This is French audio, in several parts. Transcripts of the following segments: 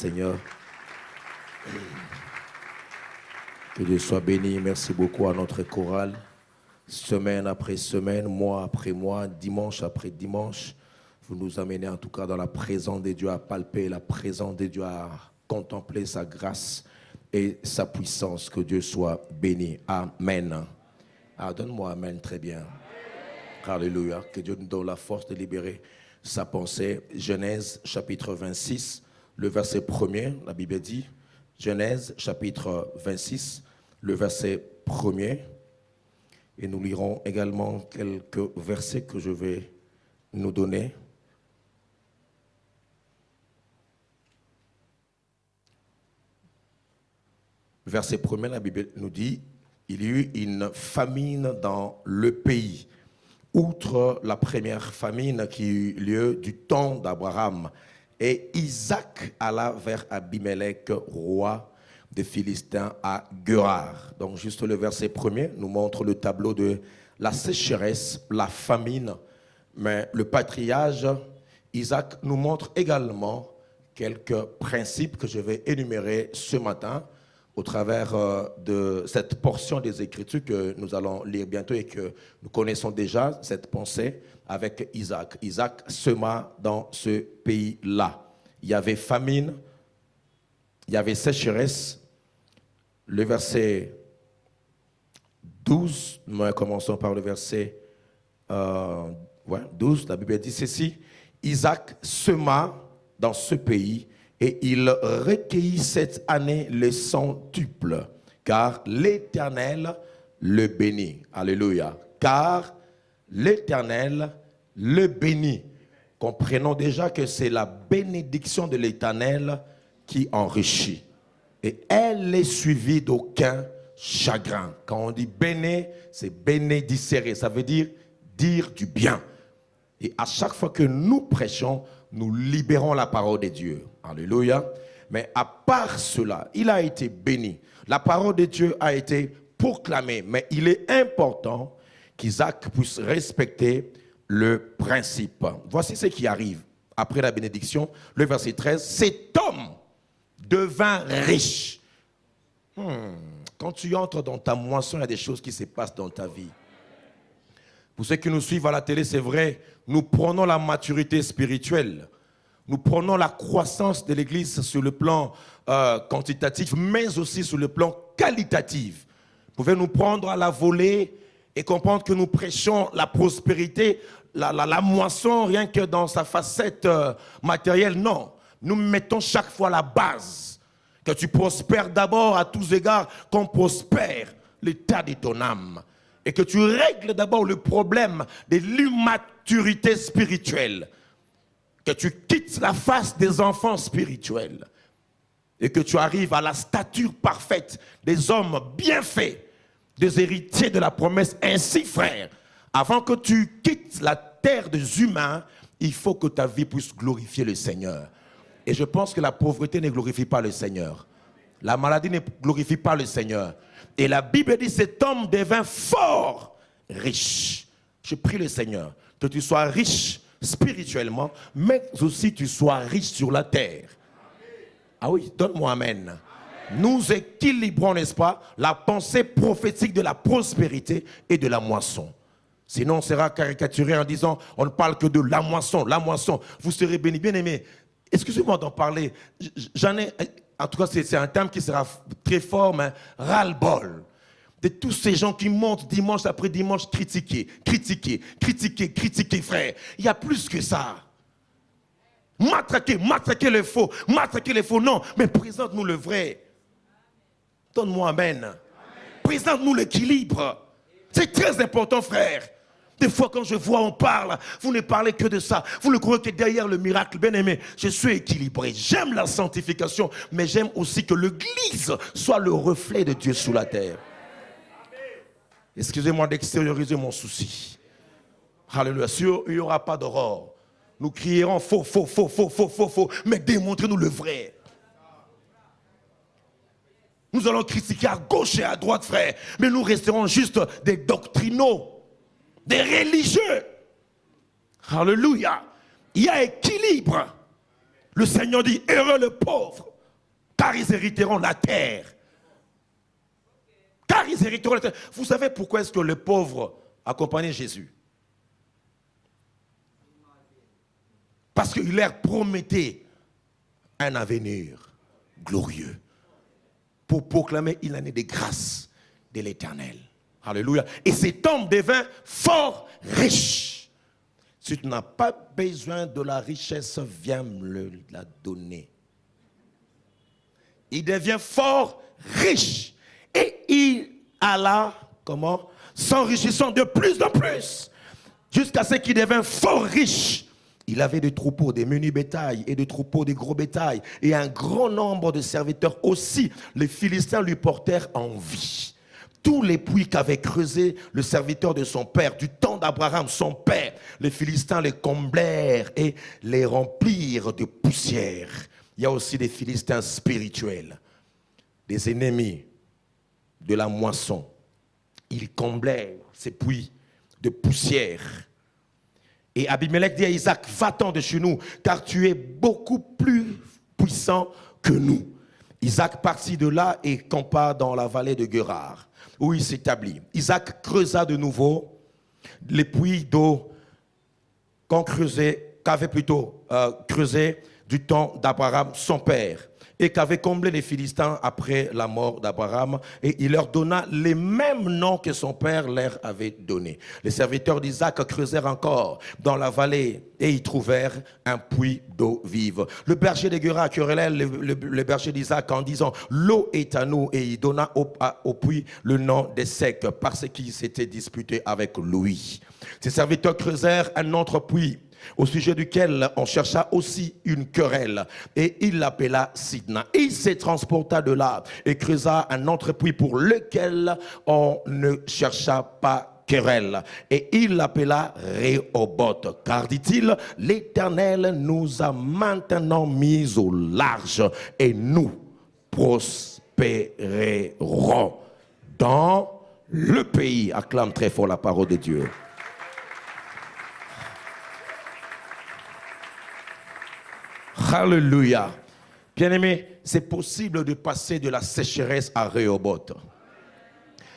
Seigneur. Que Dieu soit béni. Merci beaucoup à notre chorale. Semaine après semaine, mois après mois, dimanche après dimanche, vous nous amenez en tout cas dans la présence de Dieu, à palper la présence de Dieu, à contempler sa grâce et sa puissance. Que Dieu soit béni. Amen. Ah, donne-moi amen, très bien. Alléluia. Que Dieu nous donne la force de libérer sa pensée. Genèse chapitre 26, le verset 1er, la Bible dit, Genèse chapitre 26, le verset 1er. Et nous lirons également quelques versets que je vais nous donner. Verset 1er, la Bible nous dit, il y eut une famine dans le pays. Outre la première famine qui eut lieu du temps d'Abraham, et Isaac alla vers Abimelech, roi des Philistins, à Guérar. Donc juste le verset 1er nous montre le tableau de la sécheresse, la famine. Mais le patriarche Isaac nous montre également quelques principes que je vais énumérer ce matin au travers de cette portion des Écritures que nous allons lire bientôt et que nous connaissons déjà, cette pensée avec Isaac. Isaac sema dans ce pays-là. Il y avait famine, il y avait sécheresse. Le verset 12, nous commençons par le verset 12, la Bible dit ceci, Isaac sema dans ce pays et il recueillit cette année le centuple, car l'Éternel le bénit. Alléluia. Car l'Éternel le bénit. Comprenons déjà que c'est la bénédiction de l'Éternel qui enrichit. Et elle est suivie d'aucun chagrin. Quand on dit béné, c'est bénédicere. Ça veut dire du bien. Et à chaque fois que nous prêchons, nous libérons la parole de Dieu. Alléluia. Mais à part cela, il a été béni. La parole de Dieu a été proclamée. Mais il est important qu'Isaac puisse respecter le principe. Voici ce qui arrive après la bénédiction. Le verset 13. Cet homme devint riche. Quand tu entres dans ta moisson, il y a des choses qui se passent dans ta vie. Pour ceux qui nous suivent à la télé, c'est vrai, nous prenons la maturité spirituelle. Nous prenons la croissance de l'Église sur le plan quantitatif, mais aussi sur le plan qualitatif. Vous pouvez nous prendre à la volée et comprendre que nous prêchons la prospérité, la moisson, rien que dans sa facette matérielle. Non, nous mettons chaque fois la base. Que tu prospères d'abord à tous égards, qu'on prospère l'état de ton âme. Et que tu règles d'abord le problème de l'immaturité spirituelle. Que tu quittes la face des enfants spirituels. Et que tu arrives à la stature parfaite des hommes bien faits, des héritiers de la promesse. Ainsi, frère, avant que tu quittes la terre des humains, il faut que ta vie puisse glorifier le Seigneur. Et je pense que la pauvreté ne glorifie pas le Seigneur. La maladie ne glorifie pas le Seigneur. Et la Bible dit, cet homme devint fort riche. Je prie le Seigneur que tu sois riche spirituellement, mais aussi tu sois riche sur la terre. Ah oui, donne-moi amen. Nous équilibrons, n'est-ce pas, la pensée prophétique de la prospérité et de la moisson. Sinon, on sera caricaturé en disant, on ne parle que de la moisson, vous serez bénis. Bien aimé, excusez-moi d'en parler. En tout cas, c'est un terme qui sera très fort, mais ras-le-bol. De tous ces gens qui montent dimanche après dimanche critiquer, frère. Il y a plus que ça. Matraquer les faux. Non, mais présente-nous le vrai. Donne-moi amen. Présente-nous l'équilibre. C'est très important, frère. Des fois, quand je vois, on parle, vous ne parlez que de ça. Vous ne croyez que derrière le miracle, bien aimé, je suis équilibré. J'aime la sanctification, mais j'aime aussi que l'Église soit le reflet de Dieu sur la terre. Excusez-moi d'extérioriser mon souci. Alléluia. Sûr, il n'y aura pas d'aurore. Nous crierons faux, mais démontrez-nous le vrai. Nous allons critiquer à gauche et à droite, frère, mais nous resterons juste des doctrinaux. Des religieux. Alléluia. Il y a équilibre. Le Seigneur dit, heureux le pauvre. car ils hériteront la terre. Car ils hériteront la terre. Vous savez pourquoi est-ce que les pauvres accompagnaient Jésus? Parce qu'il leur promettait un avenir glorieux pour proclamer une année de grâce de l'Éternel. Alléluia. Et cet homme devint fort riche. Si tu n'as pas besoin de la richesse, viens me la donner. Il devient fort riche. Et il alla, comment? S'enrichissant de plus en plus. Jusqu'à ce qu'il devint fort riche. Il avait des troupeaux, des menus bétails et des troupeaux, des gros bétails. Et un grand nombre de serviteurs aussi. Les Philistins lui portèrent envie. Tous les puits qu'avait creusés le serviteur de son père, du temps d'Abraham, son père, les Philistins les comblèrent et les remplirent de poussière. Il y a aussi des Philistins spirituels, des ennemis de la moisson. Ils comblèrent ces puits de poussière. Et Abimelech dit à Isaac, va-t'en de chez nous, car tu es beaucoup plus puissant que nous. Isaac partit de là et campa dans la vallée de Guérar, où il s'établit. Isaac creusa de nouveau les puits d'eau qu'avait plutôt creusé du temps d'Abraham, son père, et qu'avaient comblé les Philistins après la mort d'Abraham, et il leur donna les mêmes noms que son père leur avait donnés. Les serviteurs d'Isaac creusèrent encore dans la vallée et y trouvèrent un puits d'eau vive. Le berger de Guérar querellait le berger d'Isaac en disant « L'eau est à nous » et il donna au puits le nom de Sec parce qu'il s'était disputé avec lui. Ses serviteurs creusèrent un autre puits au sujet duquel on chercha aussi une querelle, et il l'appela Sidna. Il se transporta de là et creusa un autre puits pour lequel on ne chercha pas querelle, et il l'appela Rehoboth, car dit-il, l'Éternel nous a maintenant mis au large et nous prospérerons dans le pays. Acclame très fort la parole de Dieu. Alléluia. Bien-aimé, c'est possible de passer de la sécheresse à Rehoboth.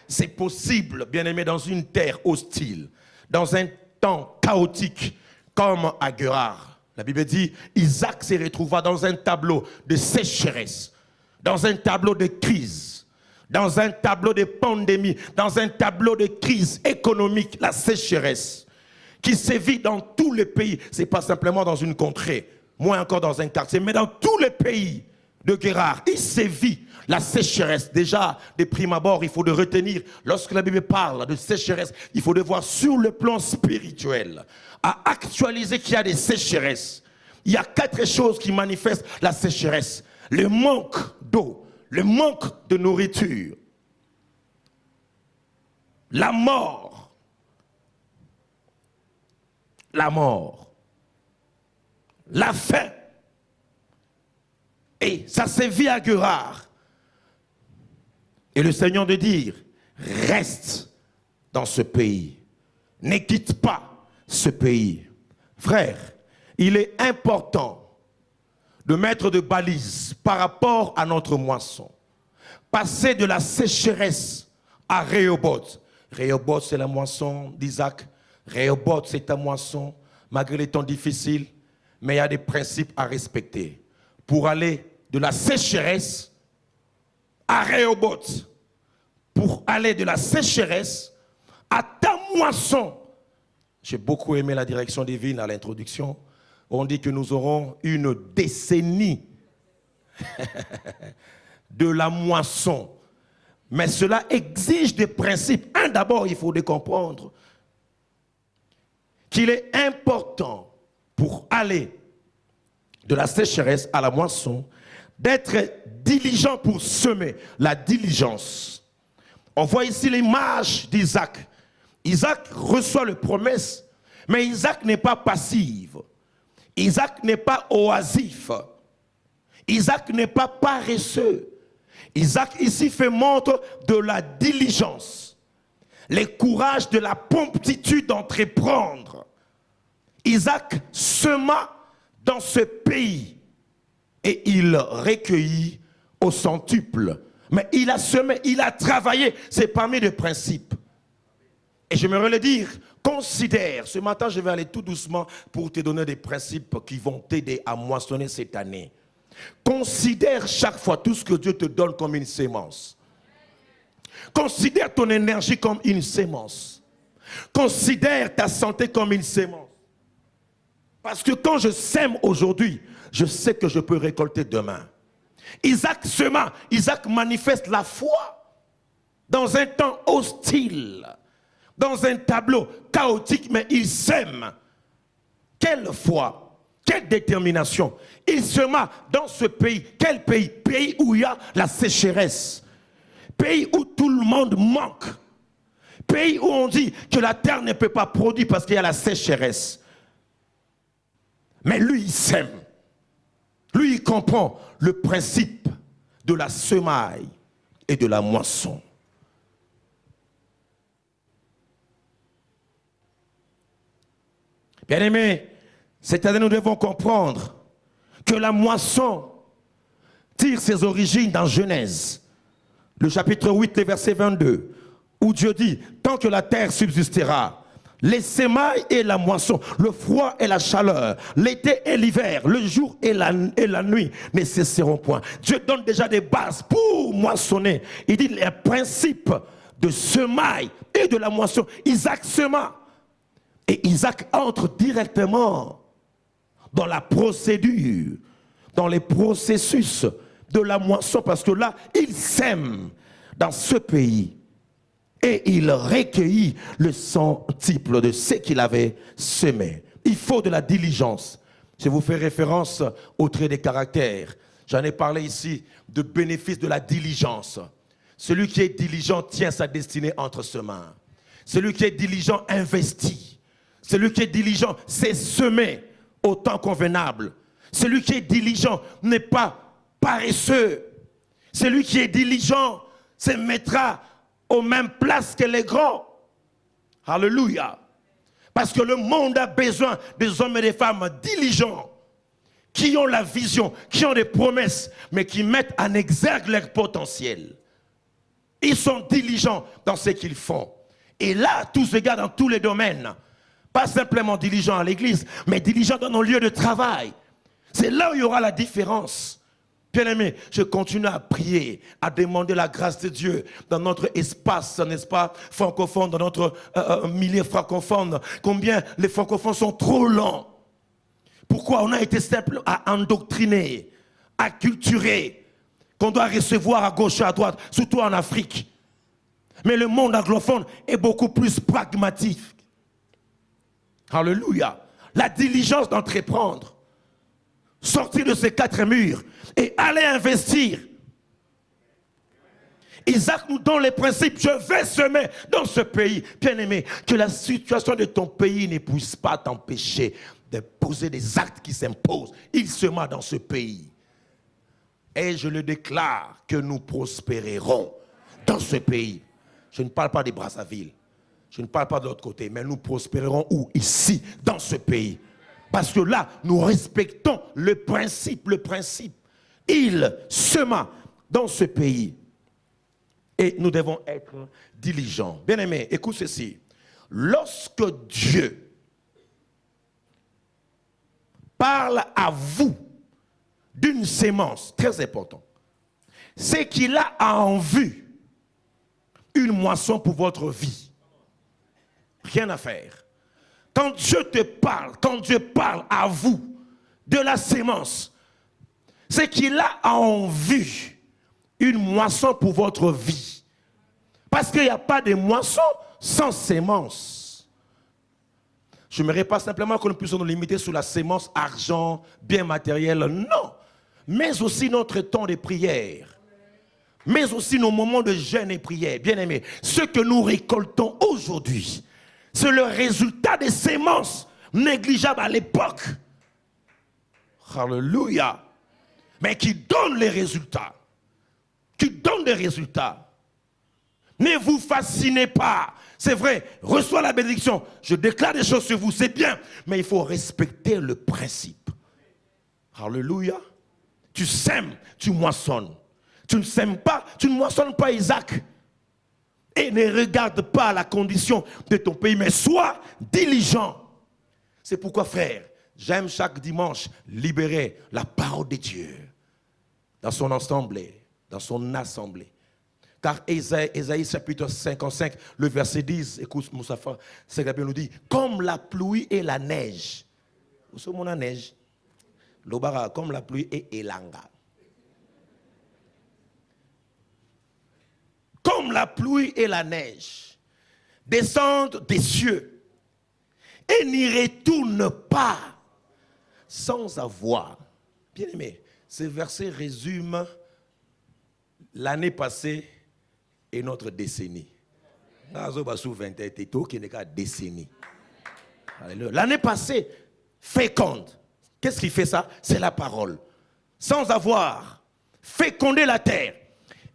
C'est possible, bien-aimé, dans une terre hostile, dans un temps chaotique, comme à Guérar. La Bible dit, Isaac se retrouva dans un tableau de sécheresse, dans un tableau de crise, dans un tableau de pandémie, dans un tableau de crise économique, la sécheresse, qui sévit dans tous les pays. Ce n'est pas simplement dans une contrée, moins encore dans un quartier, mais dans tous les pays de Guérar, il sévit la sécheresse. Déjà, de prime abord, il faut de retenir, lorsque la Bible parle de sécheresse, il faut de voir sur le plan spirituel, à actualiser qu'il y a des sécheresses. Il y a 4 choses qui manifestent la sécheresse. Le manque d'eau, le manque de nourriture, la mort, la faim. Et ça sévit à Guérar. Et le Seigneur de dire, reste dans ce pays. Ne quitte pas ce pays. Frère, il est important de mettre des balises par rapport à notre moisson. Passer de la sécheresse à Rehoboth. Rehoboth, c'est la moisson d'Isaac. Rehoboth, c'est ta moisson, malgré les temps difficiles. Mais il y a des principes à respecter. Pour aller de la sécheresse à Rehoboth, pour aller de la sécheresse à ta moisson. J'ai beaucoup aimé la direction divine à l'introduction. On dit que nous aurons une décennie de la moisson. Mais cela exige des principes. D'abord, il faut comprendre qu'il est important pour aller de la sécheresse à la moisson, d'être diligent pour semer, la diligence. On voit ici l'image d'Isaac. Isaac reçoit la promesse, mais Isaac n'est pas passif. Isaac n'est pas oisif. Isaac n'est pas paresseux. Isaac ici fait montre de la diligence, le courage de la promptitude d'entreprendre. Isaac sema dans ce pays et il recueillit au centuple. Mais il a semé, il a travaillé. C'est parmi les principes. Et j'aimerais le dire, considère, ce matin je vais aller tout doucement pour te donner des principes qui vont t'aider à moissonner cette année. Considère chaque fois tout ce que Dieu te donne comme une sémence. Considère ton énergie comme une sémence. Considère ta santé comme une sémence. Parce que quand je sème aujourd'hui, je sais que je peux récolter demain. Isaac sema, Isaac manifeste la foi dans un temps hostile, dans un tableau chaotique, mais il sème. Quelle foi, quelle détermination. Il sema dans ce pays. Quel pays? Pays où il y a la sécheresse. Pays où tout le monde manque. Pays où on dit que la terre ne peut pas produire parce qu'il y a la sécheresse. Mais lui, il sème. Lui, il comprend le principe de la semaille et de la moisson. Bien-aimés, cette année, nous devons comprendre que la moisson tire ses origines dans Genèse, le chapitre 8, le verset 22, où Dieu dit, tant que la terre subsistera, les semailles et la moisson, le froid et la chaleur, l'été et l'hiver, le jour et la nuit ne cesseront point. Dieu donne déjà des bases pour moissonner. Il dit les principes de semaille et de la moisson. Isaac sema. Et Isaac entre directement dans la procédure, dans les processus de la moisson, parce que là, il sème dans ce pays. Et il recueillit le centuple de ce qu'il avait semé. Il faut de la diligence. Je vous fais référence au trait des caractères. J'en ai parlé ici de bénéfice de la diligence. Celui qui est diligent tient sa destinée entre ses mains. Celui qui est diligent investit. Celui qui est diligent sait semer au temps convenable. Celui qui est diligent n'est pas paresseux. Celui qui est diligent se mettra aux mêmes places que les grands. Alléluia. Parce que le monde a besoin des hommes et des femmes diligents, qui ont la vision, qui ont des promesses, mais qui mettent en exergue leur potentiel. Ils sont diligents dans ce qu'ils font. Et là, tout se garde dans tous les domaines. Pas simplement diligents à l'église, mais diligents dans nos lieux de travail. C'est là où il y aura la différence. Bien-aimés, je continue à prier, à demander la grâce de Dieu dans notre espace, n'est-ce pas, francophone, dans notre milieu francophone. Combien les francophones sont trop lents. Pourquoi on a été simple à endoctriner, à culturer, qu'on doit recevoir à gauche et à droite, surtout en Afrique. Mais le monde anglophone est beaucoup plus pragmatique. Alléluia. La diligence d'entreprendre. Sortir de ces quatre murs et aller investir. Isaac nous donne les principes. Je vais semer dans ce pays. Bien-aimé, que la situation de ton pays ne puisse pas t'empêcher de poser des actes qui s'imposent. Il sema dans ce pays. Et je le déclare que nous prospérerons dans ce pays. Je ne parle pas des Brazzaville. Je ne parle pas de l'autre côté. Mais nous prospérerons où? Ici, dans ce pays. Parce que là, nous respectons le principe. Le principe. Il sema dans ce pays. Et nous devons être diligents. Bien-aimés, écoute ceci. Lorsque Dieu parle à vous d'une sémence, très important, c'est qu'il a en vue une moisson pour votre vie. Rien à faire. Quand Dieu te parle, quand Dieu parle à vous de la sémence, c'est qu'il a en vue une moisson pour votre vie. Parce qu'il n'y a pas de moisson sans sémence. Je n'aimerais pas simplement que nous puissions nous limiter sur la sémence argent, bien matériel, non. Mais aussi notre temps de prière. Mais aussi nos moments de jeûne et prière. Bien aimés, ce que nous récoltons aujourd'hui, c'est le résultat des sémences négligeables à l'époque. Alléluia. Mais qui donne les résultats. Qui donne des résultats. Ne vous fascinez pas. C'est vrai, reçois la bénédiction. Je déclare des choses sur vous, c'est bien. Mais il faut respecter le principe. Alléluia. Tu sèmes, tu moissonnes. Tu ne sèmes pas, tu ne moissonnes pas Isaac. Et ne regarde pas la condition de ton pays, mais sois diligent. C'est pourquoi, frère, j'aime chaque dimanche libérer la parole de Dieu dans son assemblée, dans son assemblée. Car Ésaïe chapitre 55, le verset 10, écoute Moussafa, c'est Gabriel nous dit, comme la pluie et la neige. Vous savez mon neige? L'obara, comme la pluie et elanga. Comme la pluie et la neige descendent des cieux et n'y retournent pas sans avoir. Bien aimé, ce verset résume l'année passée et notre décennie. L'année passée, féconde. Qu'est-ce qui fait ça? C'est la parole. Sans avoir fécondé la terre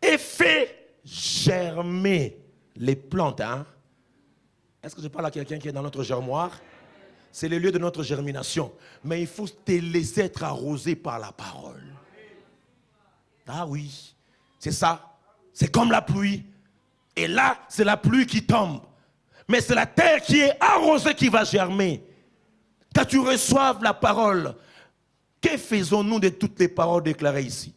et fait germer les plantes. Hein? Est-ce que je parle à quelqu'un qui est dans notre germoire? C'est le lieu de notre germination. Mais il faut te laisser être arrosé par la parole. Ah oui, c'est ça. C'est comme la pluie. Et là, c'est la pluie qui tombe. Mais c'est la terre qui est arrosée qui va germer. Quand tu reçoives la parole, que faisons-nous de toutes les paroles déclarées ici?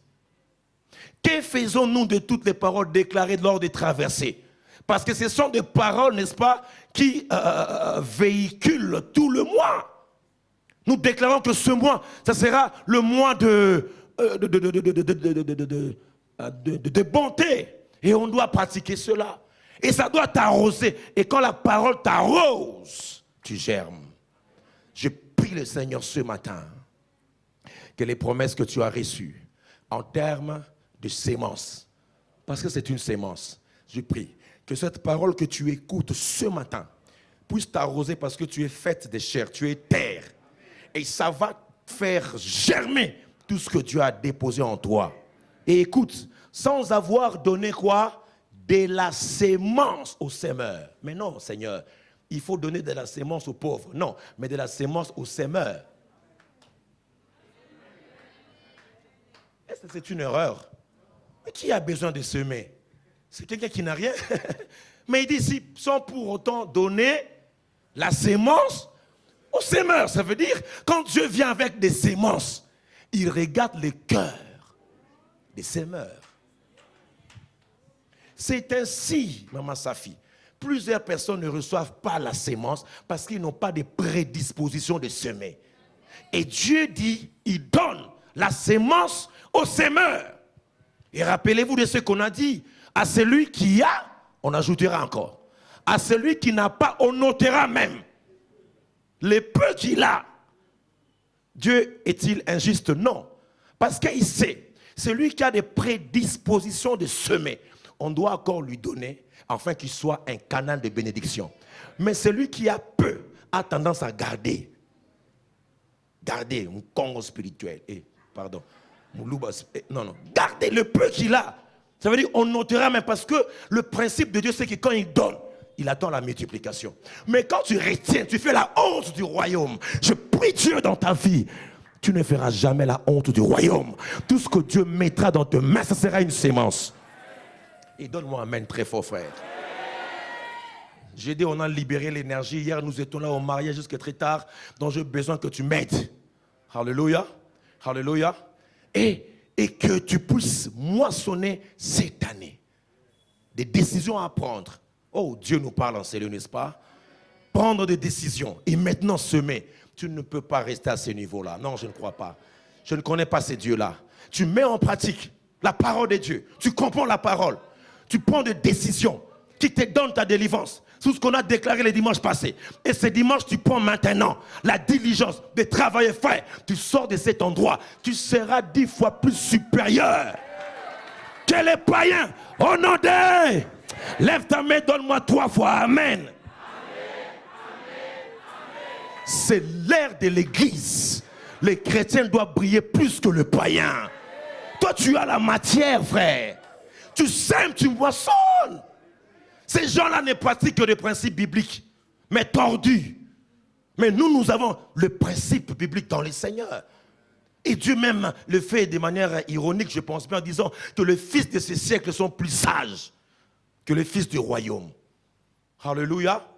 Que faisons-nous de toutes les paroles déclarées lors des traversées? Parce que ce sont des paroles, n'est-ce pas, qui véhiculent tout le mois. Nous déclarons que ce mois, ça sera le mois de bonté. Et on doit pratiquer cela. Et ça doit t'arroser. Et quand la parole t'arrose, tu germes. Je prie le Seigneur ce matin que les promesses que tu as reçues en termes de sémence, parce que c'est une sémence, je prie que cette parole que tu écoutes ce matin puisse t'arroser parce que tu es faite de chair, tu es terre. Et ça va faire germer tout ce que Dieu a déposé en toi. Et écoute, sans avoir donné quoi? De la sémence au semeur. Mais non, Seigneur, il faut donner de la sémence aux pauvres. Non, mais de la sémence au semeur. Est-ce que c'est une erreur? Mais qui a besoin de semer? C'est quelqu'un qui n'a rien. Mais il dit ici, sans pour autant donner la sémence au semeur. Ça veut dire, quand Dieu vient avec des sémences, il regarde le cœur des semeurs. C'est ainsi, Maman Safi, plusieurs personnes ne reçoivent pas la sémence parce qu'ils n'ont pas de prédisposition de semer. Et Dieu dit, il donne la sémence au semeur. Et rappelez-vous de ce qu'on a dit, à celui qui a, on ajoutera encore. À celui qui n'a pas, on notera même. Le peu qu'il a, Dieu est-il injuste? Non. Parce qu'il sait, celui qui a des prédispositions de semer, on doit encore lui donner, afin qu'il soit un canal de bénédiction. Mais celui qui a peu, a tendance à garder. Garder un congo spirituel. Pardon. Non. Garder le peu qu'il a. Ça veut dire on notera même parce que le principe de Dieu, c'est que quand il donne, il attend la multiplication. Mais quand tu retiens, tu fais la honte du royaume. Je prie Dieu dans ta vie. Tu ne feras jamais la honte du royaume. Tout ce que Dieu mettra dans tes mains, ça sera une sémence. Et donne-moi un amen très fort, frère. J'ai dit, on a libéré l'énergie. Hier, nous étions là au mariage jusqu'à très tard. Donc, j'ai besoin que tu m'aides. Alléluia. Alléluia. Et que tu puisses moissonner cette année. Des décisions à prendre. Oh, Dieu nous parle en sérieux, n'est-ce pas? Prendre des décisions et maintenant semer. Tu ne peux pas rester à ce niveau-là. Non, je ne crois pas. Je ne connais pas ces dieux-là. Tu mets en pratique la parole de Dieu. Tu comprends la parole. Tu prends des décisions qui te donnent ta délivrance. C'est ce qu'on a déclaré les dimanches passés. Et ce dimanche, tu prends maintenant la diligence de travailler frère. Tu sors de cet endroit. Tu seras 10 fois plus supérieur que les païens. Au nom de... Lève ta main, donne-moi 3 fois. Amen. C'est l'ère de l'église. Les chrétiens doivent briller plus que le païen. Toi, tu as la matière, frère. Tu sèmes, tu moissonnes. Ces gens-là ne pratiquent que des principes bibliques, mais tordus. Mais nous avons le principe biblique dans le Seigneur. Et Dieu même le fait de manière ironique, je pense bien, en disant que les fils de ces siècles sont plus sages que les fils du royaume. Alléluia.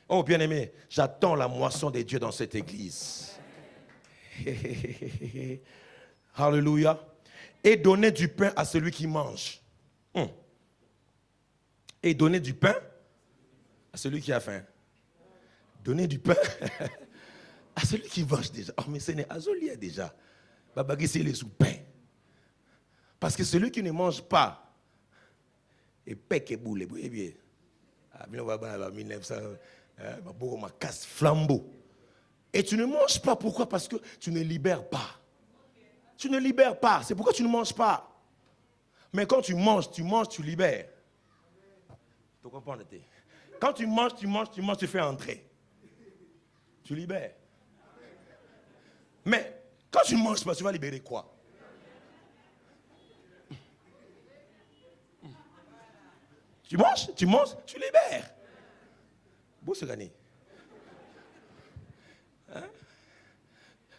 Oh bien-aimé, j'attends la moisson des dieux dans cette église. Alléluia. Et donner du pain à celui qui mange. Et donner du pain à celui qui a faim. Donner du pain à celui qui mange déjà. Oh mais ce n'est Azolia déjà. Babagui c'est les sous-pain. Parce que celui qui ne mange pas, et pèque et boule, et bien. À 1900, ma casse flambeau. Et tu ne manges pas. Pourquoi? Parce que tu ne libères pas. Tu ne libères pas. C'est pourquoi tu ne manges pas. Mais quand tu manges, tu libères. Tu comprends? Quand tu manges, tu fais entrer. Tu libères. Mais quand tu ne manges pas, tu vas libérer quoi? Tu manges, tu libères. Beau se gagner. Hein?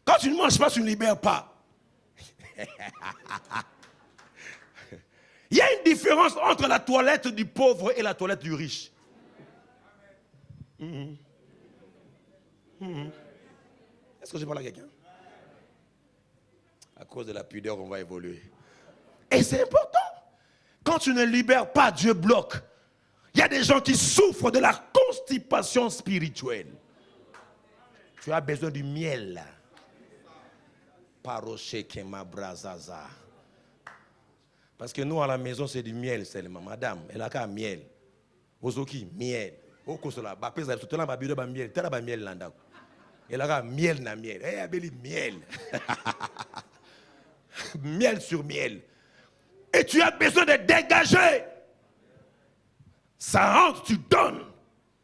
Quand tu ne manges pas, tu ne libères pas. Il y a une différence entre la toilette du pauvre et la toilette du riche. Est-ce que je parle à quelqu'un? À cause de la pudeur, on va évoluer. Et c'est important. Quand tu ne libères pas, Dieu bloque. Il y a des gens qui souffrent de la constipation spirituelle. Tu as besoin du miel. Paroché kema brazaza. Parce que nous, à la maison, c'est du miel seulement. Madame, elle a qu'un miel. Ozoki, miel. Okosola, bapeza, tout le monde a bu de miel. T'as la miel là. Elle a qu'un miel na miel. Elle a belle miel. Miel sur miel. Et tu as besoin de dégager. Ça rentre, tu donnes.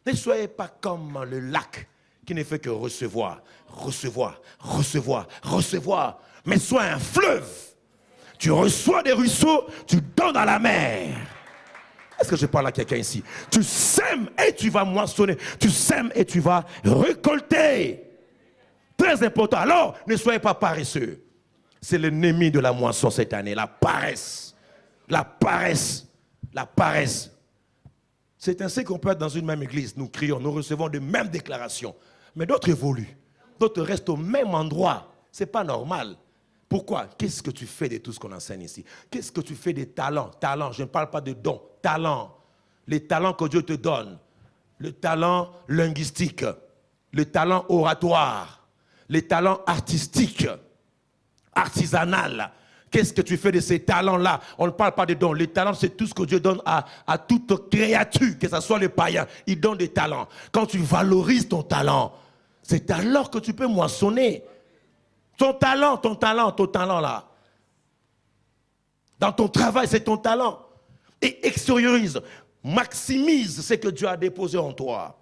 Ne soyez pas comme le lac qui ne fait que recevoir, recevoir, recevoir, recevoir. Mais sois un fleuve. Tu reçois des ruisseaux, tu donnes à la mer. Est-ce que je parle à quelqu'un ici? Tu sèmes et tu vas moissonner. Tu sèmes et tu vas récolter. Très important. Alors, ne soyez pas paresseux. C'est l'ennemi de la moisson cette année, la paresse. La paresse. La paresse. C'est ainsi qu'on peut être dans une même église. Nous crions, nous recevons de mêmes déclarations. Mais d'autres évoluent. D'autres restent au même endroit. Ce n'est pas normal. Pourquoi? Qu'est-ce que tu fais de tout ce qu'on enseigne ici? Qu'est-ce que tu fais des talents? Talents, je ne parle pas de dons. Talents. Les talents que Dieu te donne. Le talent linguistique. Le talent oratoire. Les talents artistiques. Artisanal. Qu'est-ce que tu fais de ces talents-là? On ne parle pas de dons. Les talents, c'est tout ce que Dieu donne à toute créature, que ce soit les païens. Il donne des talents. Quand tu valorises ton talent, c'est alors que tu peux moissonner. Ton talent là. Dans ton travail, c'est ton talent. Et extériorise, maximise ce que Dieu a déposé en toi.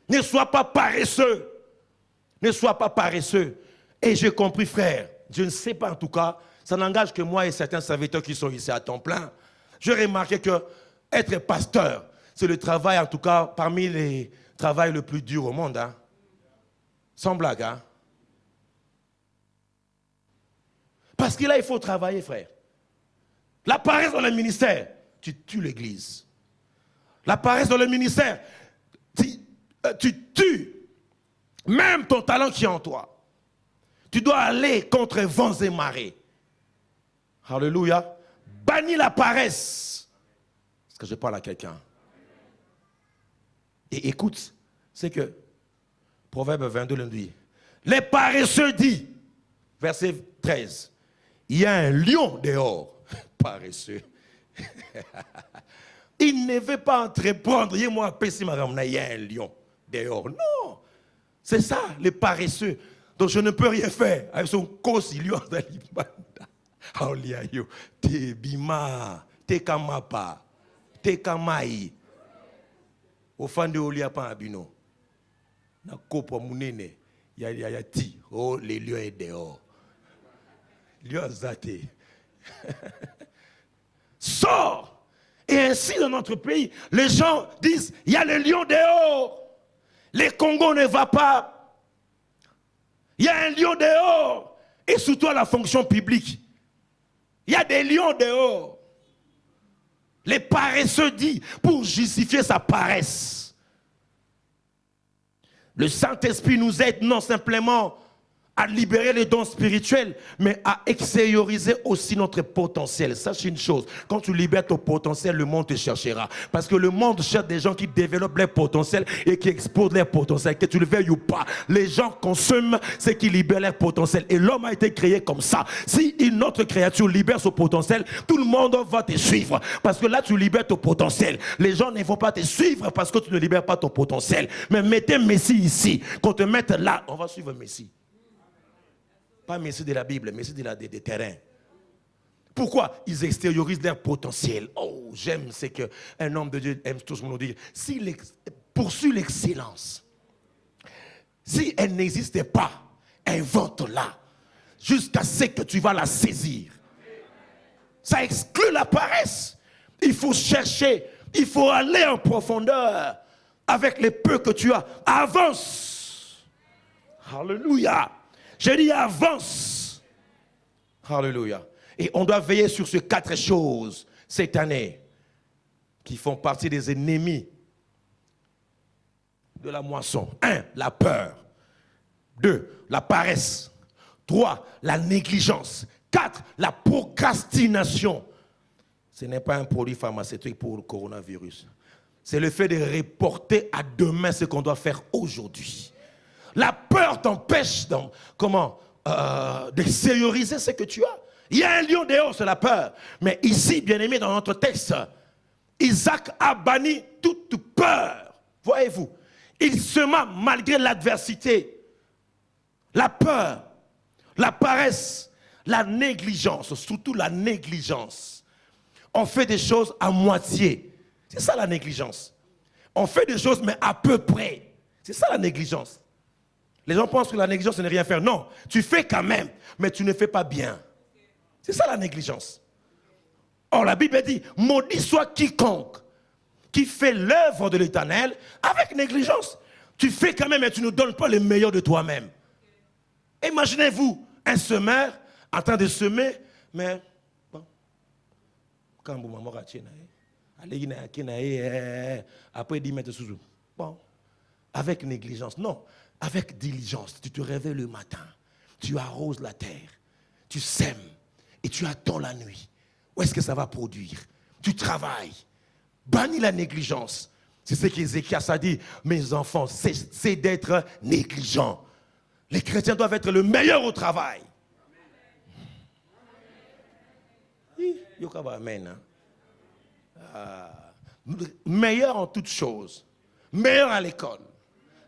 Ne sois pas paresseux. Ne sois pas paresseux. Et j'ai compris, frère, je ne sais pas en tout cas, ça n'engage que moi et certains serviteurs qui sont ici à temps plein. J'ai remarqué que être pasteur, c'est le travail, en tout cas, parmi les travails le plus dur au monde. Hein. Sans blague. Hein. Parce que là, il faut travailler, frère. La paresse dans le ministère, tu tues l'église. La paresse dans le ministère, tu tues même ton talent qui est en toi. Tu dois aller contre vents et marées. Alléluia. Bannis la paresse. Est-ce que je parle à quelqu'un? Et écoute, c'est que Proverbe 22 le dit. Les paresseux dit, verset 13, il y a un lion dehors. Paresseux. Il ne veut pas entreprendre. Il y a un lion dehors. Non. C'est ça, les paresseux. Donc je ne peux rien faire. Avec son lion dans l'ibanda. Aoliayo, te bima, te kamapa, te kamai. Ofande oliapa abino. Na kopo munene, ya ti. Oh, les lions est dehors. Lion zate. Sors. Et ainsi dans notre pays, les gens disent, il y a le lion dehors. Les Congos ne va pas. Il y a un lion dehors. Et surtout à la fonction publique. Il y a des lions dehors. Les paresseux disent pour justifier sa paresse. Le Saint-Esprit nous aide non simplement à libérer les dons spirituels, mais à extérioriser aussi notre potentiel. Sache une chose, quand tu libères ton potentiel, le monde te cherchera. Parce que le monde cherche des gens qui développent leur potentiel et qui exposent leur potentiel. Que tu le veuilles ou pas, les gens consomment ce qui libère leur potentiel. Et l'homme a été créé comme ça. Si une autre créature libère son potentiel, tout le monde va te suivre. Parce que là, tu libères ton potentiel. Les gens ne vont pas te suivre parce que tu ne libères pas ton potentiel. Mais mettez Messie ici. Qu'on te mette là, on va suivre Messie. Pas Messie de la Bible, Messie des terrains. Pourquoi? Ils extériorisent leur potentiel. Oh, j'aime, c'est qu'un homme de Dieu aime tous nous dire, s'il poursuit l'excellence, si elle n'existait pas, invente-la, jusqu'à ce que tu vas la saisir. Ça exclut la paresse. Il faut chercher, il faut aller en profondeur avec les peu que tu as. Avance. Alléluia. J'ai dit avance. Alléluia. Et on doit veiller sur ces 4 choses cette année qui font partie des ennemis de la moisson. 1, la peur. 2, la paresse. 3, la négligence. 4, la procrastination. Ce n'est pas un produit pharmaceutique pour le coronavirus. C'est le fait de reporter à demain ce qu'on doit faire aujourd'hui. La peur t'empêche d'extérioriser ce que tu as. Il y a un lion dehors, c'est la peur. Mais ici, bien aimé, dans notre texte, Isaac a banni toute peur. Voyez-vous, il sema malgré l'adversité, la peur, la paresse, la négligence, surtout la négligence. On fait des choses à moitié. C'est ça la négligence. On fait des choses, mais à peu près. C'est ça la négligence. Les gens pensent que la négligence, ce n'est rien faire. Non, tu fais quand même, mais tu ne fais pas bien. C'est ça la négligence. Or, la Bible dit, maudit soit quiconque qui fait l'œuvre de l'Éternel avec négligence. Tu fais quand même, mais tu ne donnes pas le meilleur de toi-même. Imaginez-vous un semeur en train de semer, mais bon, quand vous m'avez après 10 mètres sous. Bon, avec négligence. Non. Avec diligence, tu te réveilles le matin, tu arroses la terre, tu sèmes et tu attends la nuit. Où est-ce que ça va produire? Tu travailles. Bannis la négligence. C'est ce qu'Ézéchias a dit. Mes enfants, c'est d'être négligents. Les chrétiens doivent être le meilleur au travail. Amen. Meilleur en toutes choses. Meilleur à l'école.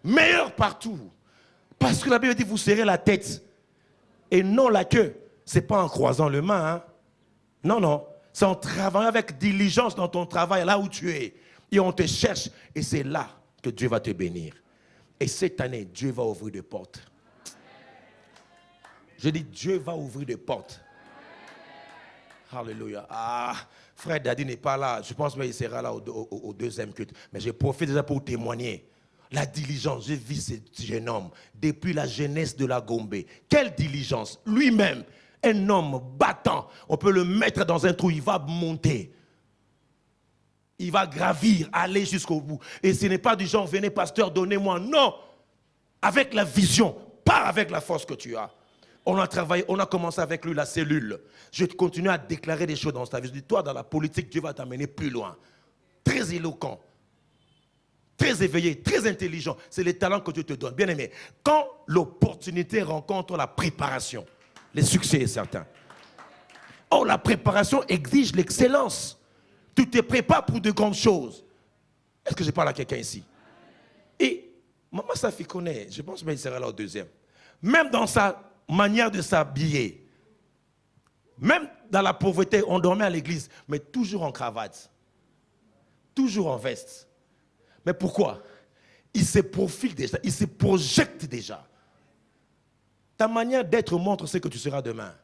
Meilleur partout. Parce que la Bible dit, vous serrez la tête et non la queue. Ce n'est pas en croisant le main. Hein? Non, non. C'est en travaillant avec diligence dans ton travail, là où tu es. Et on te cherche. Et c'est là que Dieu va te bénir. Et cette année, Dieu va ouvrir des portes. Je dis, Dieu va ouvrir des portes. Alléluia. Ah, frère Daddy n'est pas là. Je pense qu'il sera là au deuxième culte. Mais je profite déjà pour témoigner. La diligence, j'ai vu ce jeune homme depuis la jeunesse de la Gombe. Quelle diligence! Lui-même, un homme battant. On peut le mettre dans un trou, il va monter. Il va gravir, aller jusqu'au bout. Et ce n'est pas du genre, venez pasteur, donnez-moi. Non! Avec la vision, pas avec la force que tu as. On a travaillé, on a commencé avec lui la cellule. Je continue à déclarer des choses dans ta vie. Je dis, toi, dans la politique, Dieu va t'amener plus loin. Très éloquent. Très éveillé, très intelligent. C'est les talents que Dieu te donne. Bien aimé, quand l'opportunité rencontre la préparation, le succès est certain. Or, la préparation exige l'excellence. Tu te prépares pour de grandes choses. Est-ce que je parle à quelqu'un ici? Et Maman Safi connaît, je pense qu'il sera là au deuxième. Même dans sa manière de s'habiller, même dans la pauvreté, on dormait à l'église, mais toujours en cravate, toujours en veste. Mais pourquoi? Il se profile déjà, il se projette déjà. Ta manière d'être montre ce que tu seras demain.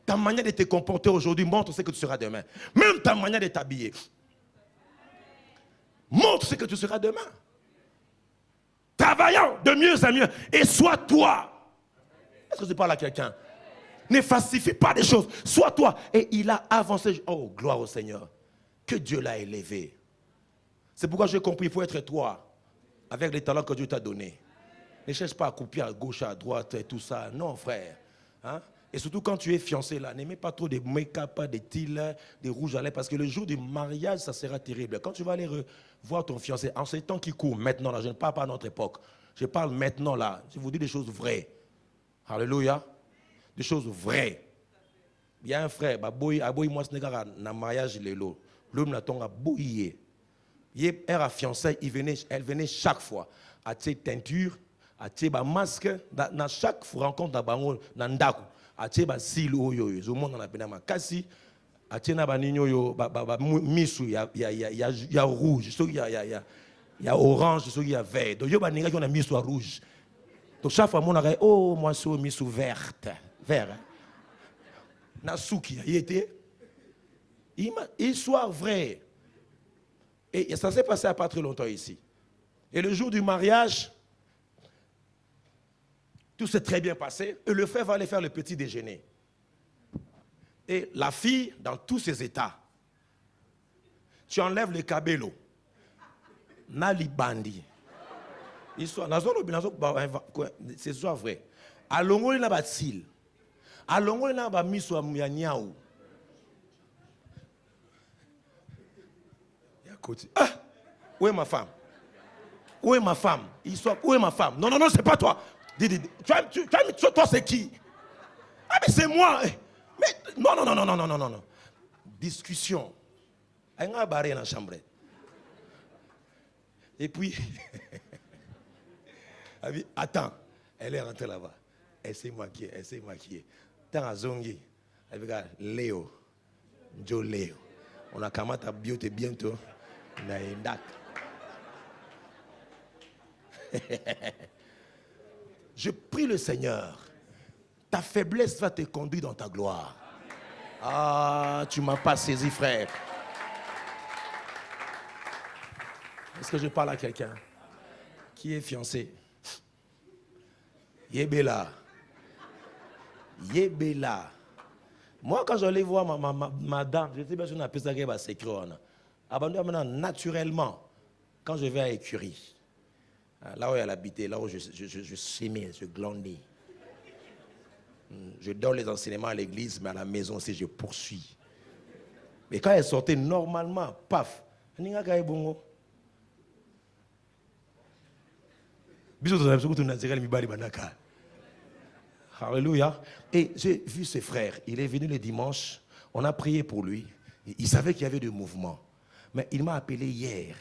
Ta manière de te comporter aujourd'hui montre ce que tu seras demain. Même ta manière de t'habiller montre ce que tu seras demain. Travaillant de mieux en mieux. Et sois toi. Est-ce que je parle à quelqu'un? Ne falsifie pas des choses. Sois toi. Et il a avancé. Oh, gloire au Seigneur. Que Dieu l'a élevé. C'est pourquoi j'ai compris, il faut être toi, avec les talents que Dieu t'a donnés. Ne cherche pas à couper à gauche, à droite, et tout ça. Non, frère. Hein? Et surtout quand tu es fiancé là, n'aimez pas trop des make-up, des tils, des rouges à lèvres, parce que le jour du mariage, ça sera terrible. Quand tu vas aller voir ton fiancé, en ces temps qui courent, maintenant là, je ne parle pas à notre époque, je parle maintenant là, je vous dis des choses vraies. Alléluia. Des choses vraies. Il y a un frère, moi ce n'est qu'un mariage, l'homme n'a pas bouillé. Elle a fiancé, elle venait chaque fois à tes teintures, à tes masques, dans chaque rencontre dans Nandaku. Atie ba silo yo yo monde on appelle makasi atie na ba ninyo yo ba misu ya rouge so ya orange so ya vert donc yo ba ninga qui on a misu rouge donc chaque fois mon a oh moi so misu verte vert na souki il était histoire vraie et ça s'est passé à pas très longtemps ici et le jour du mariage. Tout s'est très bien passé. Et le frère va aller faire le petit déjeuner. Et la fille, dans tous ses états, tu enlèves le cabello. Nali bandi. C'est soit vrai. Alongo il n'a pas de cils. Alongo il n'a pas mis sur Mouyanyaou. Ah, où est ma femme? Où est ma femme? Où est ma femme? Non, non, non, c'est pas toi. Toi, c'est qui? Ah, mais c'est moi. Mais non, non, non, non, non, non, non, non. Discussion. Elle a barré dans la chambre. Et puis, attends, elle est rentrée là-bas. Elle s'est maquillée, elle s'est maquillée. Tant à Zongi, elle regarde Léo, Joe Léo. On a commencé à beauté bientôt. On a une date. Je prie le Seigneur, ta faiblesse va te conduire dans ta gloire. Ah, tu ne m'as pas saisi, frère. Est-ce que je parle à quelqu'un qui est fiancé? Yébéla. Yébéla. Moi, quand j'allais voir ma dame, je sais pas si on appelle ça qu'elle va s'écrire. Maintenant, naturellement, quand je vais à l'écurie, là où elle habitait, là où je sémais, je glandais. Je donne les enseignements à l'église, mais à la maison aussi, je poursuis. Mais quand elle sortait, normalement, paf, alléluia. Et j'ai vu ce frère, il est venu le dimanche, on a prié pour lui. Il savait qu'il y avait du mouvement. Mais il m'a appelé hier.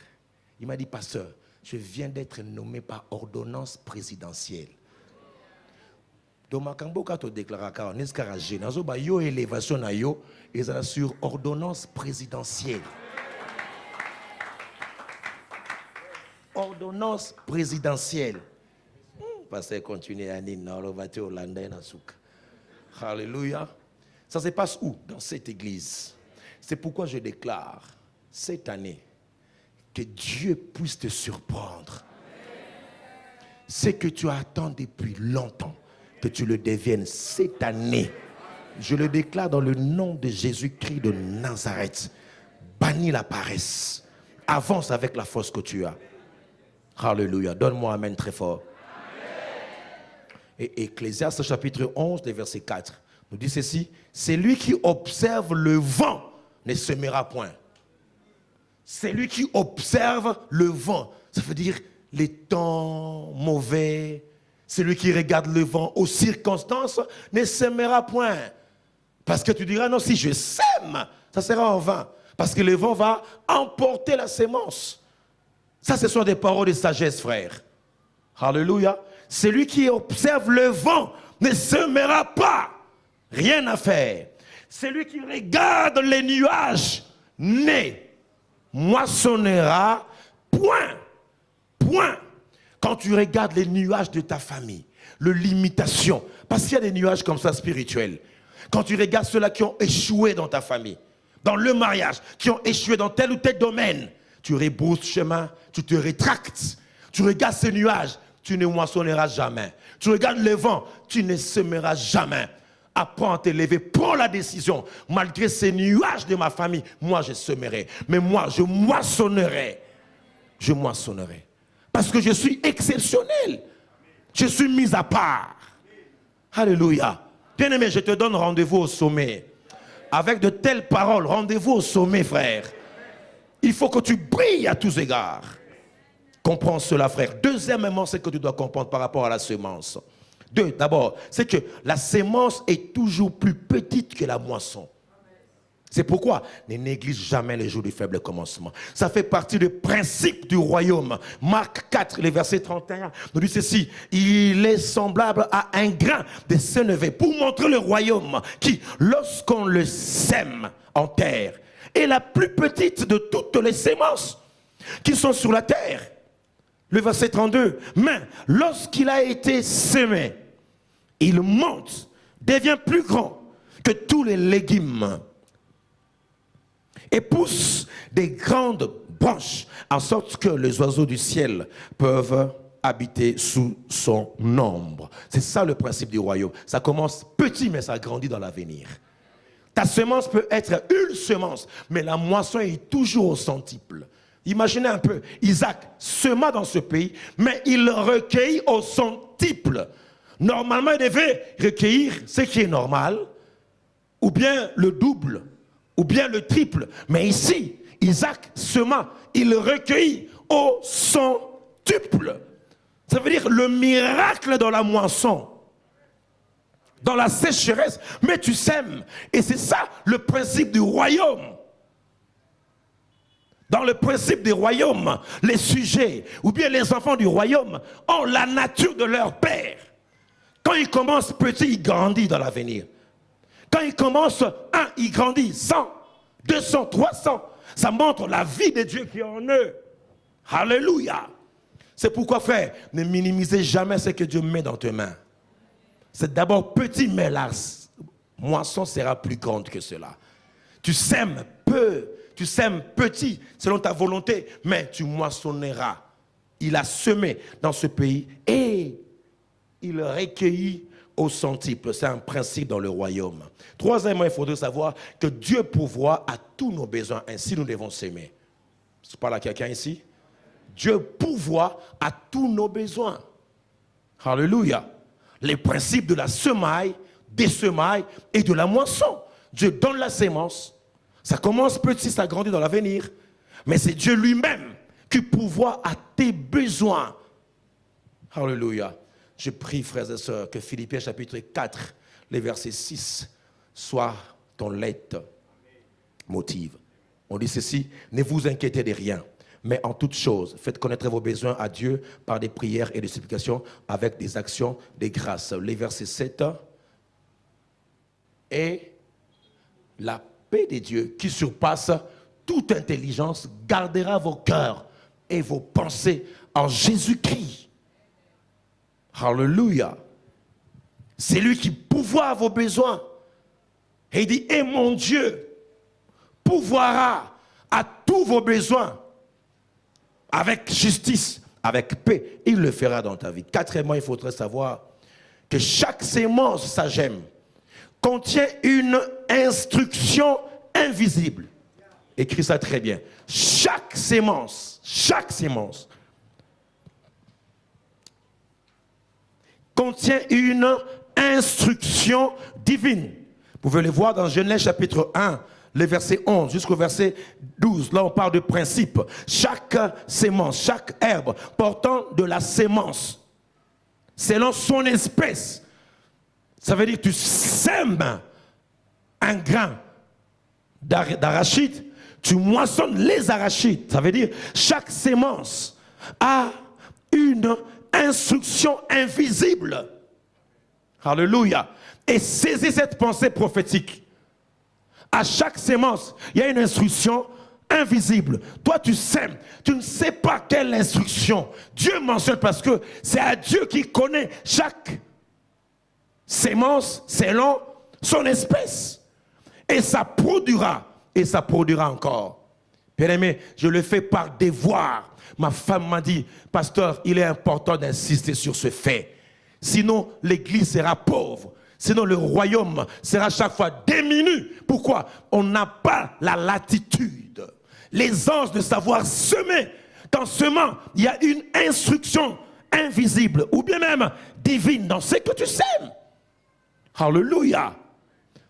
Il m'a dit, pasteur, je viens d'être nommé par ordonnance présidentielle. Donc, quand tu déclares que yo élévation na yo, ils sur ordonnance présidentielle. Ordonnance présidentielle. Pasteur continue à dire, non, alléluia. Ça se passe où? Dans cette église. C'est pourquoi je déclare cette année que Dieu puisse te surprendre. Ce que tu attends depuis longtemps, que tu le deviennes cette année. Je le déclare dans le nom de Jésus-Christ de Nazareth. Bannis la paresse. Avance avec la force que tu as. Alléluia. Donne-moi amen très fort. Et Ecclésiaste chapitre 11, verset 4, nous dit ceci. C'est lui qui observe le vent ne semera point. C'est lui qui observe le vent. Ça veut dire les temps mauvais. C'est lui qui regarde le vent aux circonstances ne semera point. Parce que tu diras, non, si je sème, ça sera en vain. Parce que le vent va emporter la sémence. Ça, ce sont des paroles de sagesse, frère. Alléluia. Celui qui observe le vent ne semera pas. Rien à faire. Celui qui regarde les nuages ne moissonnera point. Point. Quand tu regardes les nuages de ta famille, le limitation, parce qu'il y a des nuages comme ça spirituels. Quand tu regardes ceux-là qui ont échoué dans ta famille, dans le mariage, qui ont échoué dans tel ou tel domaine, tu rebrousses chemin, tu te rétractes. Tu regardes ces nuages, tu ne moissonneras jamais. Tu regardes le vent, tu ne semeras jamais. apprends à t'élever, prends la décision. Malgré ces nuages de ma famille, moi je semerai. Mais moi je moissonnerai. Je moissonnerai. Parce que je suis exceptionnel. Je suis mis à part. Alléluia. Bien-aimé, je te donne rendez-vous au sommet. Avec de telles paroles, rendez-vous au sommet, frère. Il faut que tu brilles à tous égards. Comprends cela, frère. Deuxièmement, c'est que tu dois comprendre par rapport à la semence. D'abord, c'est que la semence est toujours plus petite que la moisson. C'est pourquoi ne néglige jamais les jours du faible commencement. Ça fait partie du principe du royaume. Marc 4, le verset 31, nous dit ceci. Il est semblable à un grain de sénévé pour montrer le royaume qui, lorsqu'on le sème en terre, est la plus petite de toutes les semences qui sont sur la terre. Le verset 32. Mais lorsqu'il a été semé, il monte, devient plus grand que tous les légumes et pousse des grandes branches en sorte que les oiseaux du ciel peuvent habiter sous son ombre. C'est ça le principe du royaume. Ça commence petit mais ça grandit dans l'avenir. Ta semence peut être une semence, mais la moisson est toujours au centuple. Imaginez un peu, Isaac sema dans ce pays, mais il recueillit au centuple. Normalement, il devait recueillir ce qui est normal, ou bien le double, ou bien le triple. Mais ici, Isaac sema, il recueillit au centuple. Ça veut dire le miracle dans la moisson. Dans la sécheresse, mais tu sèmes. Et c'est ça le principe du royaume. Dans le principe du royaume, les sujets ou bien les enfants du royaume ont la nature de leur père. Quand ils commencent petits, ils grandissent dans l'avenir. Quand ils commencent ils grandissent 100, 200, 300. Ça montre la vie de Dieu qui est en eux. Alléluia. C'est pourquoi, frère, ne minimisez jamais ce que Dieu met dans tes mains. C'est d'abord petit, mais la moisson sera plus grande que cela. Tu sèmes peu, tu sèmes petit, selon ta volonté, mais tu moissonneras. Il a semé dans ce pays et il recueillit au centuple. C'est un principe dans le royaume. Troisièmement, il faudrait savoir que Dieu pourvoit à tous nos besoins. Ainsi, nous devons s'aimer. Je parle à quelqu'un ici. Dieu pourvoit à tous nos besoins. Alléluia. Les principes de la semaille, des semailles et de la moisson. Dieu donne la sémence. Ça commence petit, ça grandit dans l'avenir. Mais c'est Dieu lui-même qui pourvoit à tes besoins. Alléluia. Je prie, frères et sœurs, que Philippiens chapitre 4, les versets 6, soit ton leitmotiv. On dit ceci, ne vous inquiétez de rien, mais en toute chose, faites connaître vos besoins à Dieu par des prières et des supplications avec des actions de grâce. Les versets 7, et la paix de Dieu qui surpasse toute intelligence gardera vos cœurs et vos pensées en Jésus-Christ. Alléluia. C'est lui qui pourvoit à vos besoins. Et il dit, et mon Dieu pourvoira à tous vos besoins avec justice, avec paix. Il le fera dans ta vie. Quatrièmement, il faudrait savoir que chaque sémence, ça j'aime, contient une instruction invisible. Écris ça très bien. Chaque sémence contient une instruction divine. Vous pouvez le voir dans Genèse chapitre 1, le verset 11 jusqu'au verset 12. Là, on parle de principe. Chaque sémence, chaque herbe portant de la sémence, selon son espèce. Ça veut dire que tu sèmes un grain d'arachide, tu moissonnes les arachides. Ça veut dire chaque sémence a une instruction invisible. Alléluia. Et saisis cette pensée prophétique. À chaque sémence, il y a une instruction invisible. Toi, tu sèmes. Tu ne sais pas quelle instruction. Dieu mentionne parce que c'est à Dieu qui connaît chaque sémence selon son espèce. Et ça produira. Et ça produira encore. Bien-aimé, je le fais par devoir. Ma femme m'a dit, pasteur, il est important d'insister sur ce fait. Sinon, l'église sera pauvre. Sinon, le royaume sera chaque fois diminué. Pourquoi? On n'a pas la latitude, l'aisance de savoir semer. Qu'en semant, il y a une instruction invisible ou bien même divine dans ce que tu sèmes. Alléluia.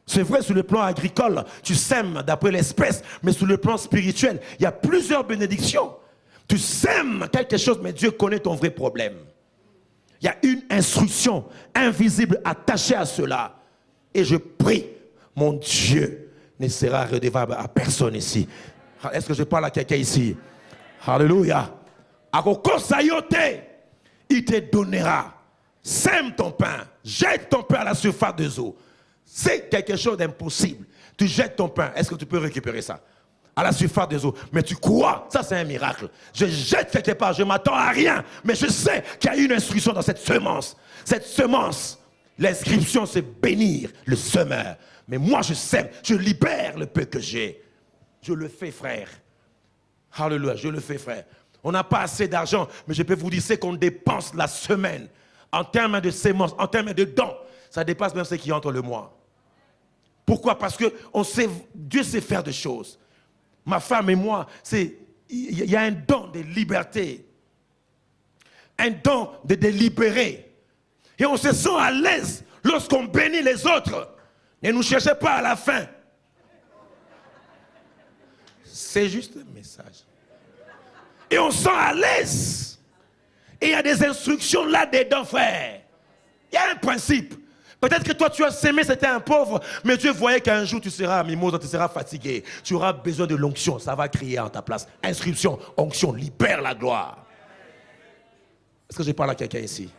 C'est vrai, sur le plan agricole, tu sèmes d'après l'espèce, mais sur le plan spirituel, il y a plusieurs bénédictions. Tu sèmes quelque chose, mais Dieu connaît ton vrai problème. Il y a une instruction invisible attachée à cela. Et je prie, mon Dieu ne sera redevable à personne ici. Est-ce que je parle à quelqu'un ici? Alléluia. Il te donnera. Sème ton pain, jette ton pain à la surface des eaux. C'est quelque chose d'impossible. Tu jettes ton pain, est-ce que tu peux récupérer ça? À la surface des eaux. Mais tu crois, ça c'est un miracle. Je jette quelque part, je ne m'attends à rien. Mais je sais qu'il y a une instruction dans cette semence. Cette semence, l'inscription c'est bénir le semeur. Mais moi je sème, je libère le peu que j'ai. Je le fais, frère. Alléluia, je le fais, frère. On n'a pas assez d'argent, mais je peux vous dire, c'est qu'on dépense la semaine en termes de semences, en termes de dons. Ça dépasse même ce qui entre le mois. Pourquoi? Parce que Dieu sait faire des choses. Ma femme et moi, il y a un don de liberté. Un don de délibérer. Et on se sent à l'aise lorsqu'on bénit les autres. Ne nous cherchez pas à la fin. C'est juste un message. Et on se sent à l'aise. Et il y a des instructions là-dedans, frère. Il y a un principe. Peut-être que toi, tu as sémé, c'était un pauvre, mais Dieu voyait qu'un jour, tu seras mimosa, tu seras fatigué. Tu auras besoin de l'onction, ça va crier en ta place. Inscription, onction, libère la gloire. Est-ce que je parle à quelqu'un ici?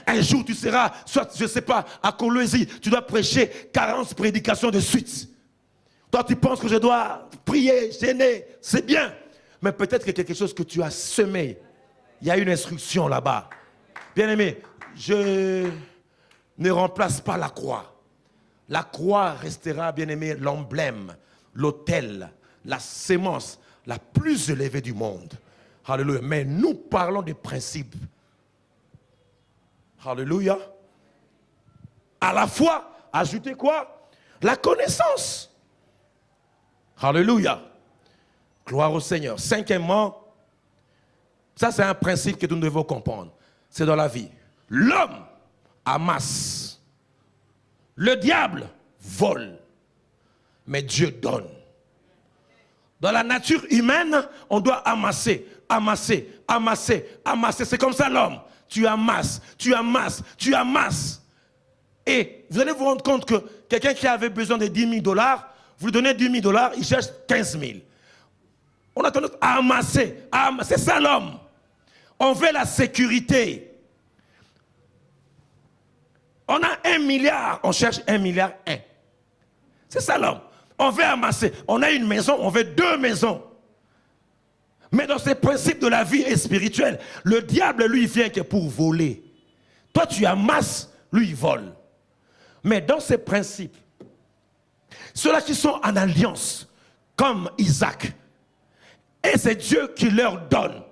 Un jour, tu seras, soit, je ne sais pas, à Colosie, tu dois prêcher 40 prédications de suite. Toi, tu penses que je dois prier, gêner, c'est bien. Mais peut-être que quelque chose que tu as semé, il y a une instruction là-bas. Bien-aimé, je ne remplace pas la croix. La croix restera, bien-aimé, l'emblème, l'autel, la sémence la plus élevée du monde. Alléluia. Mais nous parlons des principes. Alléluia. À la fois, ajoutez quoi? La connaissance. Alléluia. Gloire au Seigneur. Cinquièmement, ça c'est un principe que nous devons comprendre. C'est dans la vie. L'homme amasse. Le diable vole. Mais Dieu donne. Dans la nature humaine, on doit amasser, amasser, amasser, amasser. C'est comme ça l'homme. Tu amasses, tu amasses, tu amasses. Et vous allez vous rendre compte que quelqu'un qui avait besoin de 10 000 $, vous lui donnez 10 000 $, il cherche 15 000. On a tendance à amasser, à amasser. C'est ça l'homme. On veut la sécurité. On a 1 milliard, on cherche 1 milliard 1. C'est ça l'homme. On veut amasser. On a une maison, on veut 2 maisons. Mais dans ces principes de la vie et spirituelle, le diable, lui, vient que pour voler. Toi, tu amasses, lui, il vole. Mais dans ces principes, ceux-là qui sont en alliance, comme Isaac, et c'est Dieu qui leur donne.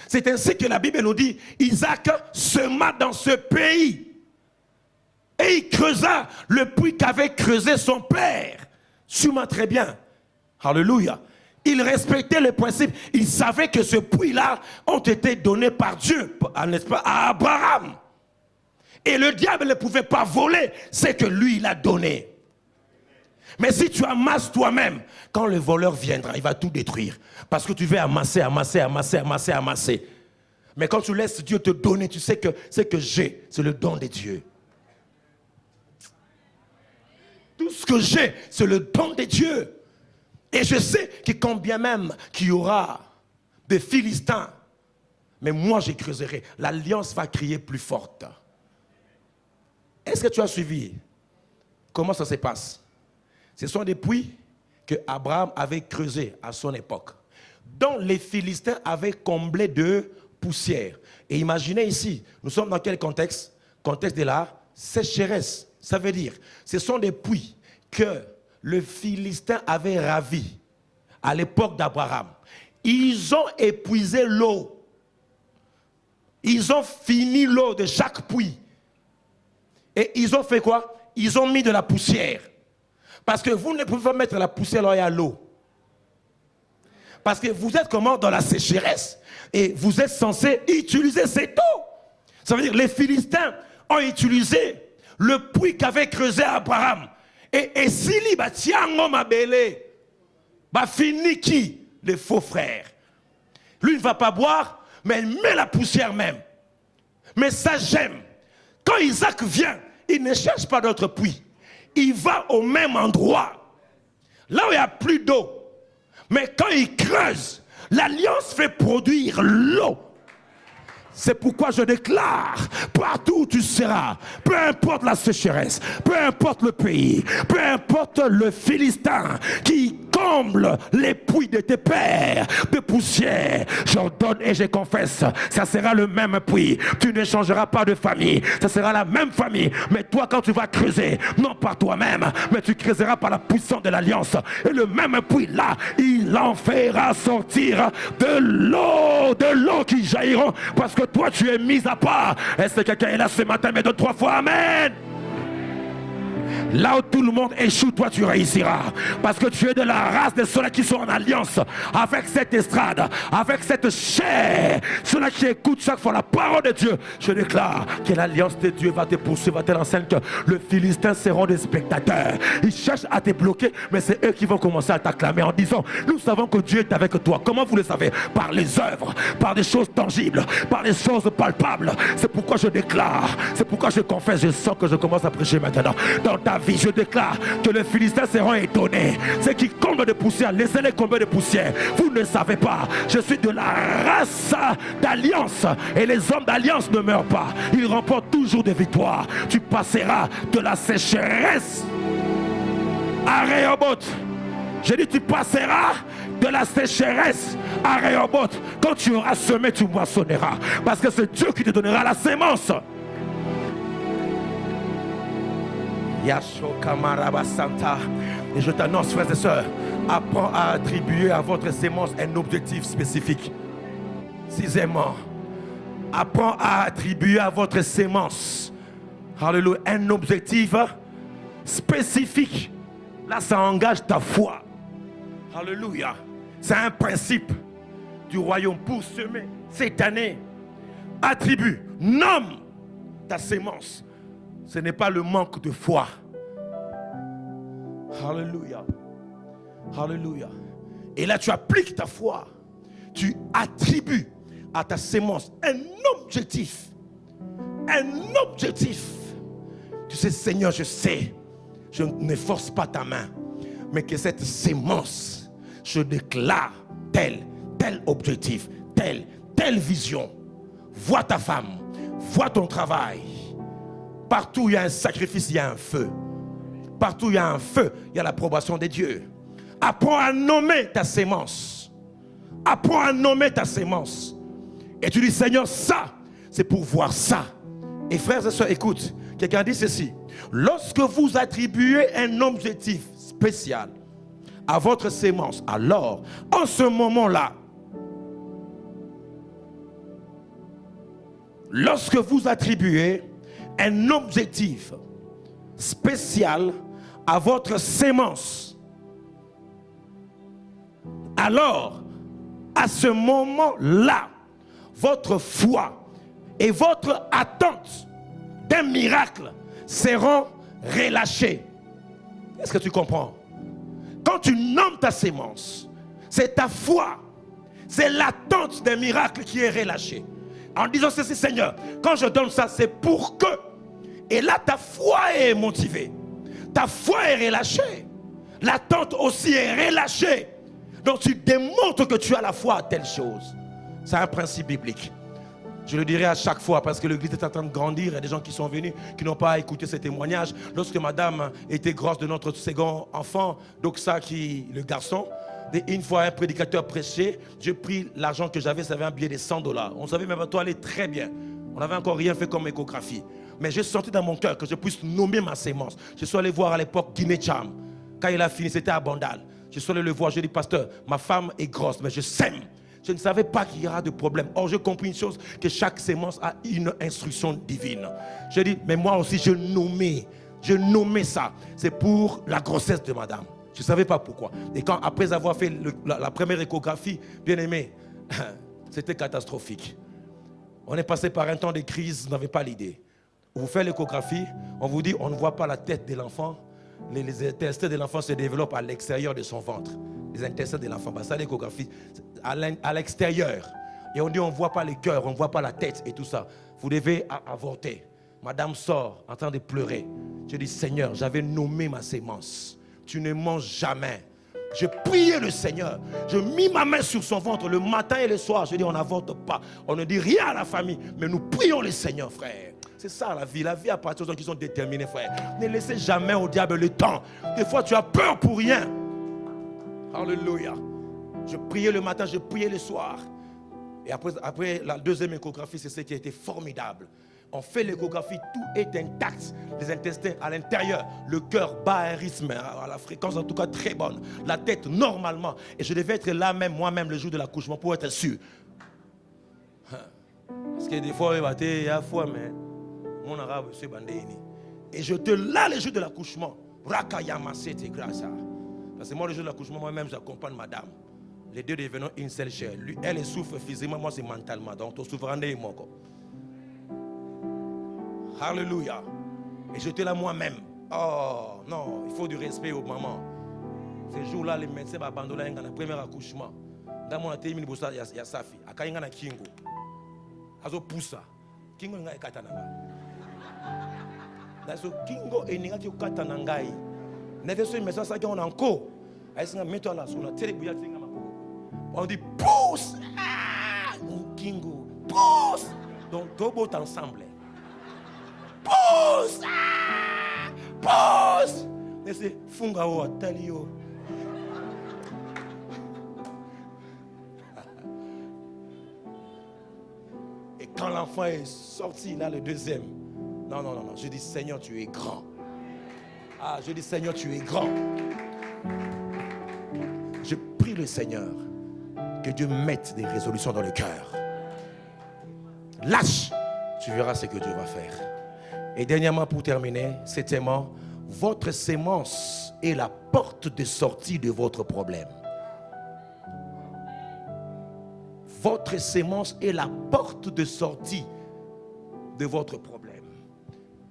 C'est ainsi que la Bible nous dit, Isaac sema dans ce pays. Et il creusa le puits qu'avait creusé son père. Sûrement très bien. Alléluia. Il respectait les principes. Il savait que ce puits-là ont été donnés par Dieu, n'est-ce pas, à Abraham. Et le diable ne pouvait pas voler ce que lui, il a donné. Mais si tu amasses toi-même, quand le voleur viendra, il va tout détruire. Parce que tu veux amasser, amasser, amasser, amasser, amasser. Mais quand tu laisses Dieu te donner, tu sais que ce que j'ai, c'est le don de Dieu. Tout ce que j'ai, c'est le don de Dieu. Et je sais que quand bien même qu'il y aura des Philistins, mais moi je creuserai, l'alliance va crier plus forte. Est-ce que tu as suivi comment ça se passe? Ce sont des puits que Abraham avait creusés à son époque, dont les Philistins avaient comblé de poussière. Et imaginez ici, nous sommes dans quel contexte? Contexte de la sécheresse. Ça veut dire, ce sont des puits que le Philistin avait ravis à l'époque d'Abraham. Ils ont épuisé l'eau. Ils ont fini l'eau de chaque puits. Et ils ont fait quoi? ils ont mis de la poussière. Parce que vous ne pouvez pas mettre la poussière là et à l'eau. Parce que vous êtes comment dans la sécheresse. Et vous êtes censé utiliser cette eau. Ça veut dire que les Philistins ont utilisé le puits qu'avait creusé Abraham. Et s'il bah tiens ma belle, bah fini qui? Les faux frères. Lui ne va pas boire, mais il met la poussière même. Mais ça j'aime. Quand Isaac vient, il ne cherche pas d'autre puits. Il va au même endroit. Là où il n'y a plus d'eau. Mais quand il creuse, l'alliance fait produire l'eau. C'est pourquoi je déclare, partout où tu seras, peu importe la sécheresse, peu importe le pays, peu importe le Philistin qui comble les puits de tes pères de poussière, j'ordonne et je confesse, ça sera le même puits. Tu ne changeras pas de famille, ça sera la même famille. Mais toi, quand tu vas creuser, non par toi-même, mais tu creuseras par la puissance de l'alliance. Et le même puits là, il en fera sortir de l'eau qui jailliront, parce que toi tu es mis à part. Est-ce que quelqu'un est là ce matin? Mais donne 3 fois amen. Là où tout le monde échoue, toi tu réussiras. Parce que tu es de la race de ceux-là qui sont en alliance avec cette estrade, avec cette chair. Ceux-là qui écoutent chaque fois la parole de Dieu. Je déclare que l'alliance de Dieu va te poursuivre, va te l'enseigne que les Philistins seront des spectateurs. Ils cherchent à te bloquer, mais c'est eux qui vont commencer à t'acclamer en disant, nous savons que Dieu est avec toi. Comment vous le savez? Par les œuvres, par des choses tangibles, par des choses palpables. C'est pourquoi je déclare, c'est pourquoi je confesse, je sens que je commence à prêcher maintenant. Dans ta vie, je déclare que les Philistins seront étonnés. Ceux qui comblent de poussière, laissez-les combler de poussière. Vous ne savez pas, je suis de la race d'alliance. Et les hommes d'alliance ne meurent pas. Ils remportent toujours des victoires. Tu passeras de la sécheresse à Rehoboth. J'ai dit, tu passeras de la sécheresse à Rehoboth. Quand tu auras semé, tu moissonneras. Parce que c'est Dieu qui te donnera la sémence. Et je t'annonce, frères et sœurs, apprends à attribuer à votre sémence un objectif spécifique. Sixièmement, apprends à attribuer à votre sémence, alléluia, un objectif spécifique. Là, ça engage ta foi. Alléluia. C'est un principe du royaume. Pour semer cette année, attribue, nomme ta sémence. Ce n'est pas le manque de foi. Alléluia. Alléluia. Et là, tu appliques ta foi. Tu attribues à ta sémence un objectif. Un objectif. Tu sais, Seigneur, je sais, je ne force pas ta main, mais que cette sémence, je déclare tel objectif, telle vision. Vois ta femme, vois ton travail. Partout où il y a un sacrifice, il y a un feu. Partout où il y a un feu, il y a l'approbation de Dieu. Apprends à nommer ta sémence. Apprends à nommer ta sémence. Et tu dis, Seigneur, ça, c'est pour voir ça. Et frères et sœurs, écoute, quelqu'un dit ceci. Lorsque vous attribuez un objectif spécial à votre sémence, alors, en ce moment-là, lorsque vous attribuez un objectif spécial à votre sémence, alors à ce moment-là, votre foi et votre attente d'un miracle seront relâchées. Est-ce que tu comprends? Quand tu nommes ta sémence, c'est ta foi, c'est l'attente d'un miracle qui est relâchée. En disant ceci, Seigneur, quand je donne ça, c'est pour que. Et là, ta foi est motivée. Ta foi est relâchée. L'attente aussi est relâchée. Donc tu démontres que tu as la foi à telle chose. C'est un principe biblique. Je le dirai à chaque fois parce que l'église est en train de grandir. Il y a des gens qui sont venus, qui n'ont pas écouté ces témoignages. Lorsque madame était grosse de notre second enfant, Doxa, le garçon, et une fois un prédicateur prêchait, j'ai pris l'argent que j'avais, ça avait un billet de $100. On savait même pas, toi, aller très bien. On n'avait encore rien fait comme échographie. Mais j'ai senti dans mon cœur que je puisse nommer ma sémence. Je suis allé voir à l'époque Guinée Cham. Quand il a fini, c'était à Bandal. Je suis allé le voir, je lui ai dit, pasteur, ma femme est grosse, mais je sème. Je ne savais pas qu'il y aura de problème. Or, j'ai compris une chose, que chaque sémence a une instruction divine. Je dis, mais moi aussi, je nommais Je nommais ça. C'est pour la grossesse de madame. Je ne savais pas pourquoi. Et quand, après avoir fait la première échographie, bien aimé, c'était catastrophique. On est passé par un temps de crise, vous n'avez pas l'idée. Vous faites l'échographie, on vous dit on ne voit pas la tête de l'enfant. Les intestins de l'enfant se développent à l'extérieur de son ventre. Les intestins de l'enfant, ça l'échographie, à l'extérieur. Et on dit on ne voit pas le cœur, on ne voit pas la tête et tout ça. Vous devez avorter. Madame sort en train de pleurer. Je dis Seigneur, j'avais nommé ma sémence. Tu ne manges jamais. Je priais le Seigneur. Je mis ma main sur son ventre le matin et le soir. Je dis on n'avorte pas. On ne dit rien à la famille. Mais nous prions le Seigneur, frère. C'est ça la vie. La vie appartient aux gens qui sont déterminés, frère. Ne laissez jamais au diable le temps. Des fois tu as peur pour rien. Alléluia. Je priais le matin, je priais le soir. Et après la deuxième échographie, c'est ce qui a été formidable. On fait l'échographie, tout est intact. Les intestins à l'intérieur, le cœur bat un rythme, à la fréquence en tout cas très bonne. La tête normalement. Et je devais être là même, moi-même, le jour de l'accouchement pour être sûr. Parce que des fois, il y a fois, mais mon arabe, c'est bandéni. Et je te là le jour de l'accouchement. Rakayama, c'était grâce à. Parce que moi, le jour de l'accouchement, moi-même, j'accompagne madame. Les deux devenons une seule chair. Lui, elle souffre physiquement, moi, c'est mentalement. Donc, ton souveraineté est mon corps. Alléluia. Et j'étais là moi-même. Oh non, il faut du respect aux mamans. Ces jours-là, les médecins m'ont abandonné dans le premier accouchement. Dans mon atelier, il y a Safi. Il y a Kingo. Il y a Poussa. Kingo est Katananga. Kingo est Katananga. Il y a un message qui est encore. Mets-toi là, sur la télé. On dit pousse. Kingo. Pousse. Donc, tout beau ensemble. Pousse! Pousse! Et c'est Fungao, Talio. Et quand l'enfant est sorti, là, le deuxième, non, je dis Seigneur, tu es grand. Je dis Seigneur, tu es grand. Je prie le Seigneur que Dieu mette des résolutions dans le cœur. Lâche, tu verras ce que Dieu va faire. Et dernièrement, pour terminer, septièmement, votre sémence est la porte de sortie de votre problème. Votre sémence est la porte de sortie de votre problème.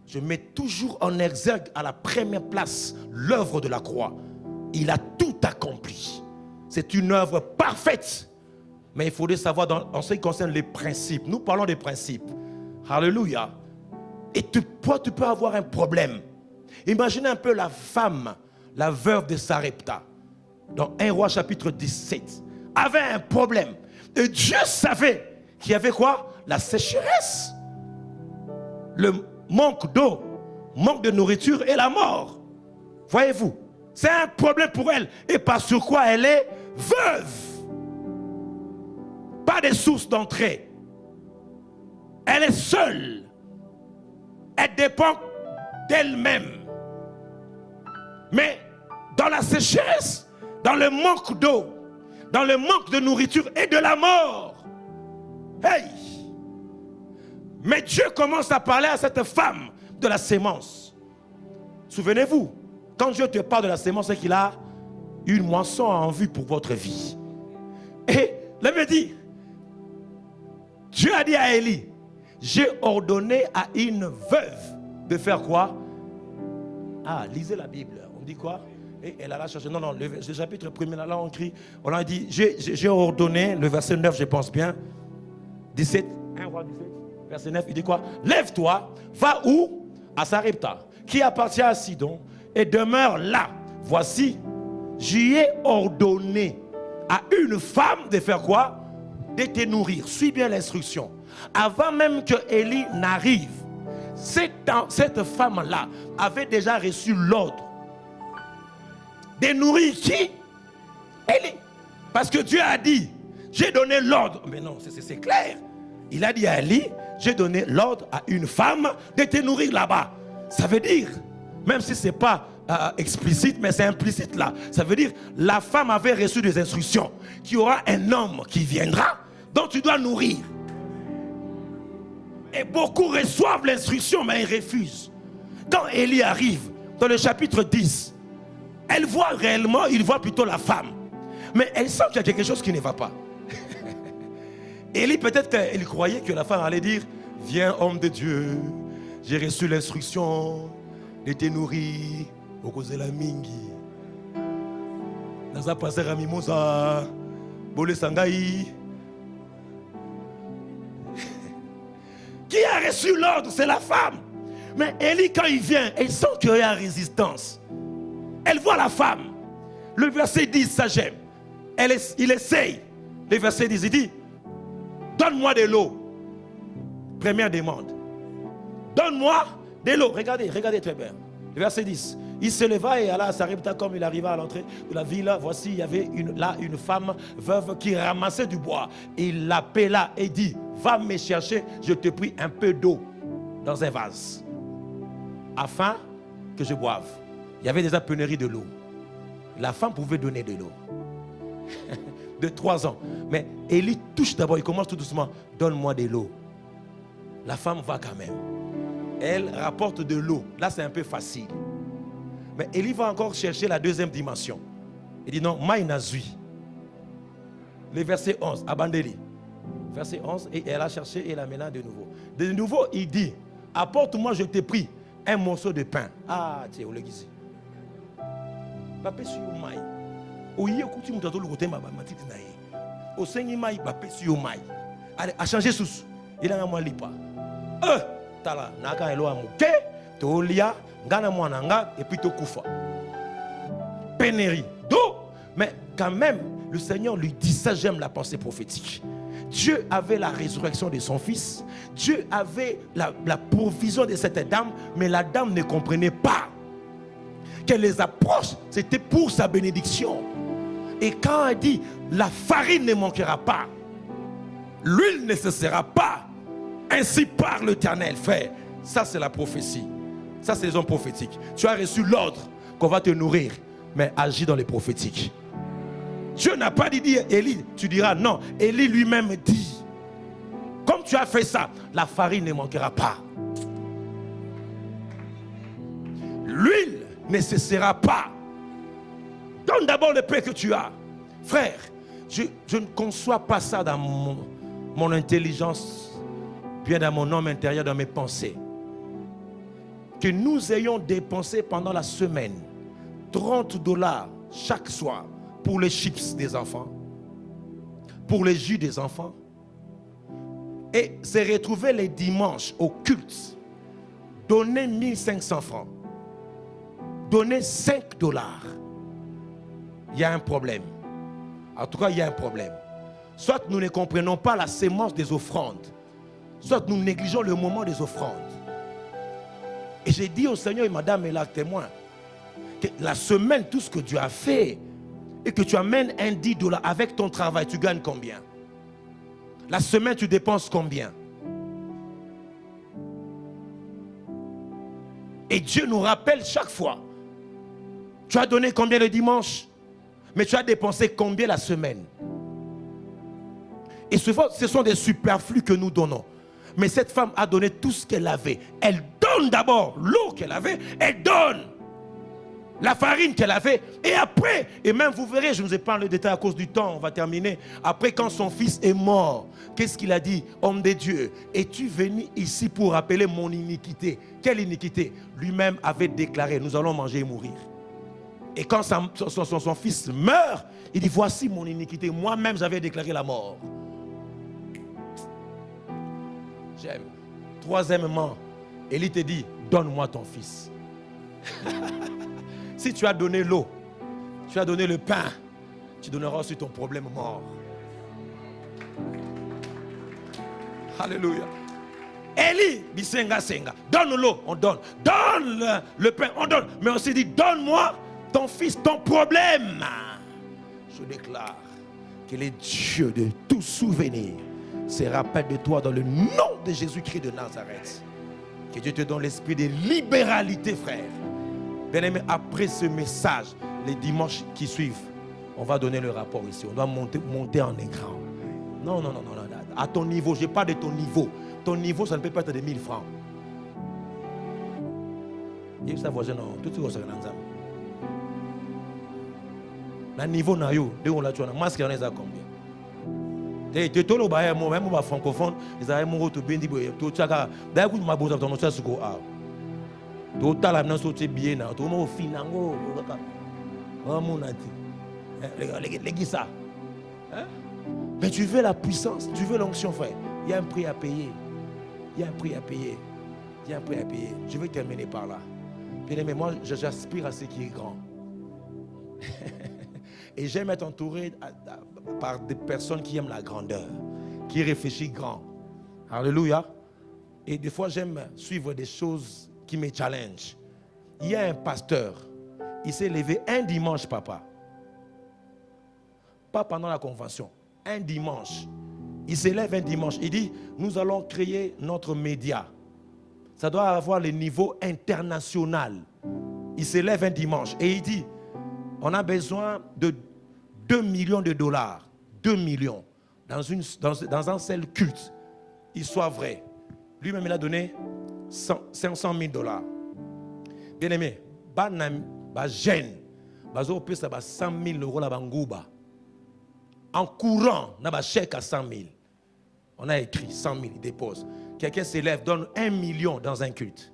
Je mets toujours en exergue à la première place l'œuvre de la croix. Il a tout accompli. C'est une œuvre parfaite. Mais il faudrait savoir en ce qui concerne les principes. Nous parlons des principes. Alléluia. Et toi, tu peux avoir un problème. Imaginez un peu la femme, la veuve de Sarepta, dans 1 Roi chapitre 17, avait un problème. Et Dieu savait qu'il y avait quoi? La sécheresse, le manque d'eau, manque de nourriture et la mort. Voyez-vous, c'est un problème pour elle. Et par sur quoi elle est veuve. Pas de source d'entrée. Elle est seule. Elle dépend d'elle-même. Mais dans la sécheresse, dans le manque d'eau, dans le manque de nourriture et de la mort, hey! Mais Dieu commence à parler à cette femme de la sémence. Souvenez-vous, quand Dieu te parle de la sémence, c'est qu'il a une moisson en vue pour votre vie. Et là, il me dit, Dieu a dit à Élie, j'ai ordonné à une veuve de faire quoi? Lisez la Bible. On dit quoi? Et elle a la cherché. Non, le chapitre 1er, là, on écrit. On a dit, j'ai ordonné, le verset 9, je pense bien. 17, 1 roi 17, verset 9, il dit quoi? Lève-toi, va où? À Sarepta, qui appartient à Sidon, et demeure là. Voici, j'y ai ordonné à une femme de faire quoi? De te nourrir. Suis bien l'instruction. Avant même que Élie n'arrive, cette femme-là avait déjà reçu l'ordre de nourrir qui? Élie. Parce que Dieu a dit, j'ai donné l'ordre. Mais non, c'est clair. Il a dit à Élie, j'ai donné l'ordre à une femme de te nourrir là-bas. Ça veut dire, même si ce n'est pas explicite, mais c'est implicite là. Ça veut dire, la femme avait reçu des instructions qu'il y aura un homme qui viendra, dont tu dois nourrir. Et beaucoup reçoivent l'instruction, mais ils refusent. quand Élie arrive dans le chapitre 10, elle voit réellement, il voit plutôt la femme. Mais elle sent qu'il y a quelque chose qui ne va pas. Élie, peut-être qu'elle croyait que la femme allait dire: viens, homme de Dieu, j'ai reçu l'instruction de te nourrir au cause de la mingi. Naza passer à mimosa, bole sangai. Qui a reçu l'ordre? C'est la femme. Mais Élie, quand il vient, elle sent qu'il y a résistance. Elle voit la femme. Le verset 10, ça j'aime. Il essaye. Le verset 10, il dit: donne-moi de l'eau. Première demande. Donne-moi de l'eau. Regardez très bien. Le verset 10. Il se leva et alla à Sarepta. Comme il arriva à l'entrée de la ville, voici, il y avait une femme veuve qui ramassait du bois. Il l'appela et dit: va me chercher, je te prie, un peu d'eau dans un vase, afin que je boive. Il y avait déjà pénurie de l'eau. La femme pouvait donner de l'eau. De 3 ans. Mais Élie touche d'abord, il commence tout doucement: donne-moi de l'eau. La femme va quand même. Elle rapporte de l'eau. Là, c'est un peu facile. Mais Élie va encore chercher la deuxième dimension. Il dit: non, maïnazui. Le verset 11, Abandeli. Verset 11, et elle a cherché et elle amena de nouveau. De nouveau, il dit: apporte-moi, je t'ai pris, un morceau de pain. Ah, tiens, on le dit. Papa sur maï. Oye, écoutez, nous avons le côté ma matite naïe. Au Seigneur maï, papa sur maï. Allez, à changer sous. Il a un mois lipa. Tala, naka elo amuke, tolia, ngana mwananga, et puis to kufa. Pénérie d'eau. Mais quand même, le Seigneur lui dit ça, j'aime la pensée prophétique. Dieu avait la résurrection de son fils. Dieu avait la provision de cette dame, mais la dame ne comprenait pas qu'elle les approche, c'était pour sa bénédiction. Et quand elle dit: la farine ne manquera pas, l'huile ne cessera pas, ainsi parle l'Éternel, frère. Ça, c'est la prophétie. Ça, c'est les hommes prophétiques. Tu as reçu l'ordre qu'on va te nourrir, mais agis dans les prophétiques. Dieu n'a pas dit Élie, tu diras non. Élie lui-même dit: comme tu as fait ça, la farine ne manquera pas, l'huile ne cessera pas. Donne d'abord le pain que tu as. Frère, je ne conçois pas ça dans mon intelligence, bien dans mon homme intérieur, dans mes pensées. Que nous ayons dépensé pendant la semaine $30 chaque soir pour les chips des enfants, pour les jus des enfants, et se retrouver les dimanches au culte, donner 1500 francs, donner $5. Il y a un problème. En tout cas, il y a un problème. Soit nous ne comprenons pas la sémence des offrandes, soit nous négligeons le moment des offrandes. Et j'ai dit au Seigneur, et madame est là témoin, que la semaine, tout ce que Dieu a fait, et que tu amènes un $10 avec ton travail, tu gagnes combien? La semaine, tu dépenses combien? Et Dieu nous rappelle chaque fois: tu as donné combien le dimanche, mais tu as dépensé combien la semaine? Et souvent, ce sont des superflus que nous donnons. Mais cette femme a donné tout ce qu'elle avait. Elle donne d'abord l'eau qu'elle avait, elle donne la farine qu'elle avait, et après, et même vous verrez, je ne vous ai pas le détail à cause du temps, on va terminer. Après, quand son fils est mort, qu'est-ce qu'il a dit? Homme de Dieu, es-tu venu ici pour rappeler mon iniquité? Quelle iniquité? Lui-même avait déclaré: nous allons manger et mourir. Et quand son fils meurt, il dit: voici mon iniquité, moi-même j'avais déclaré la mort. J'aime. Troisièmement, Élie te dit: donne-moi ton fils. Si tu as donné l'eau, tu as donné le pain, tu donneras aussi ton problème mort. Alléluia. Élie, bisenga senga, donne l'eau, on donne. Donne le pain, on donne. Mais aussi dit: donne-moi ton fils, ton problème. Je déclare que les dieux de tout souvenir se rappellent de toi dans le nom de Jésus-Christ de Nazareth. Que Dieu te donne l'esprit de libéralité, frère. Bien-aimé, après ce message, les dimanches qui suivent, on va donner le rapport ici. On doit monter en écran. Non. À ton niveau, je parle de ton niveau. Ton niveau, ça ne peut pas être de 1000 francs. Et ça voisin non, tout ce que ça dans le niveau na yo, de on la tu as masque on est à combien? De tout le bail moi même pas francophone, ils avaient mon retour bien dit tout ça d'ailleurs que ma bosse dans ça ce ko a. Tout à la maintenant sorti bien na, tout mon finango. Oh mon ati. Les ça. Hein? Mais tu veux la puissance, tu veux l'onction frère. Il y a un prix à payer. Il y a un prix à payer. Il y a un prix à payer. Je vais terminer par là. Bien-aimé, moi, j'aspire à ce qui est grand. Et j'aime être entouré par des personnes qui aiment la grandeur, qui réfléchissent grand. Alléluia. Et des fois, j'aime suivre des choses qui me challengent. Il y a un pasteur, il s'est levé un dimanche, papa. Pas pendant la convention. Un dimanche. Il s'élève un dimanche. Il dit, nous allons créer notre média. Ça doit avoir le niveau international. Il s'élève un dimanche et il dit, on a besoin de 2 millions de dollars. 2 millions. Dans un seul culte. Il soit vrai. Lui-même, il a donné 500 000 dollars. Bien aimé, gêne. Bazo peut ça 100 000 euros la bangouba. En courant, on a un chèque à 100 000. On a écrit 100 000, il dépose. Quelqu'un s'élève, donne 1 million dans un culte.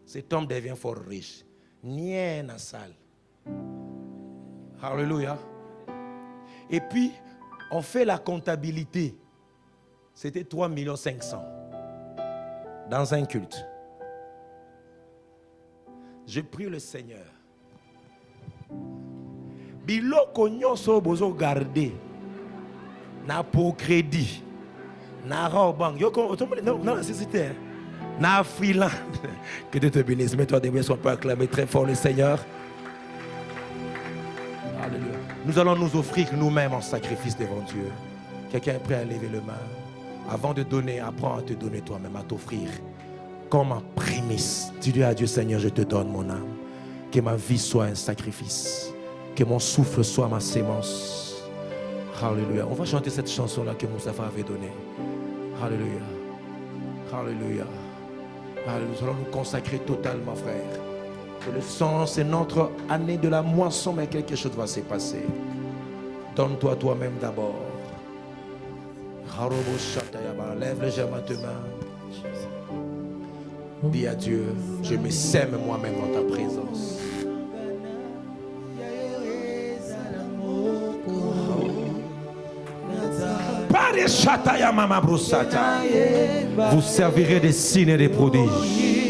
Cet homme devient fort riche. Nien à salle. Alléluia. Et puis, on fait la comptabilité. C'était 3 500 000 dans un culte. Je prie le Seigneur. Biloko nyonso bozo garder. Na pour crédit. Na banque. Non, c'est na freelance. Que Dieu te bénisse. Mets-toi debout, on peut acclamer très fort le Seigneur. Alléluia. Nous allons nous offrir nous-mêmes en sacrifice devant Dieu. Quelqu'un est prêt à lever le main? Avant de donner, apprends à te donner toi-même, à t'offrir. Comme en prémisse. Tu dis à Dieu, Seigneur, je te donne mon âme. Que ma vie soit un sacrifice. Que mon souffle soit ma sémence. Alléluia. On va chanter cette chanson-là que Moustapha avait donnée. Alléluia. Alléluia. Alléluia. Nous allons nous consacrer totalement, frère. Que le sang, c'est notre année de la moisson, mais quelque chose va se passer. Donne-toi toi-même d'abord. Lève légèrement tes mains. Dis à Dieu, je me sème moi-même dans ta présence. Vous servirez des signes et des prodiges.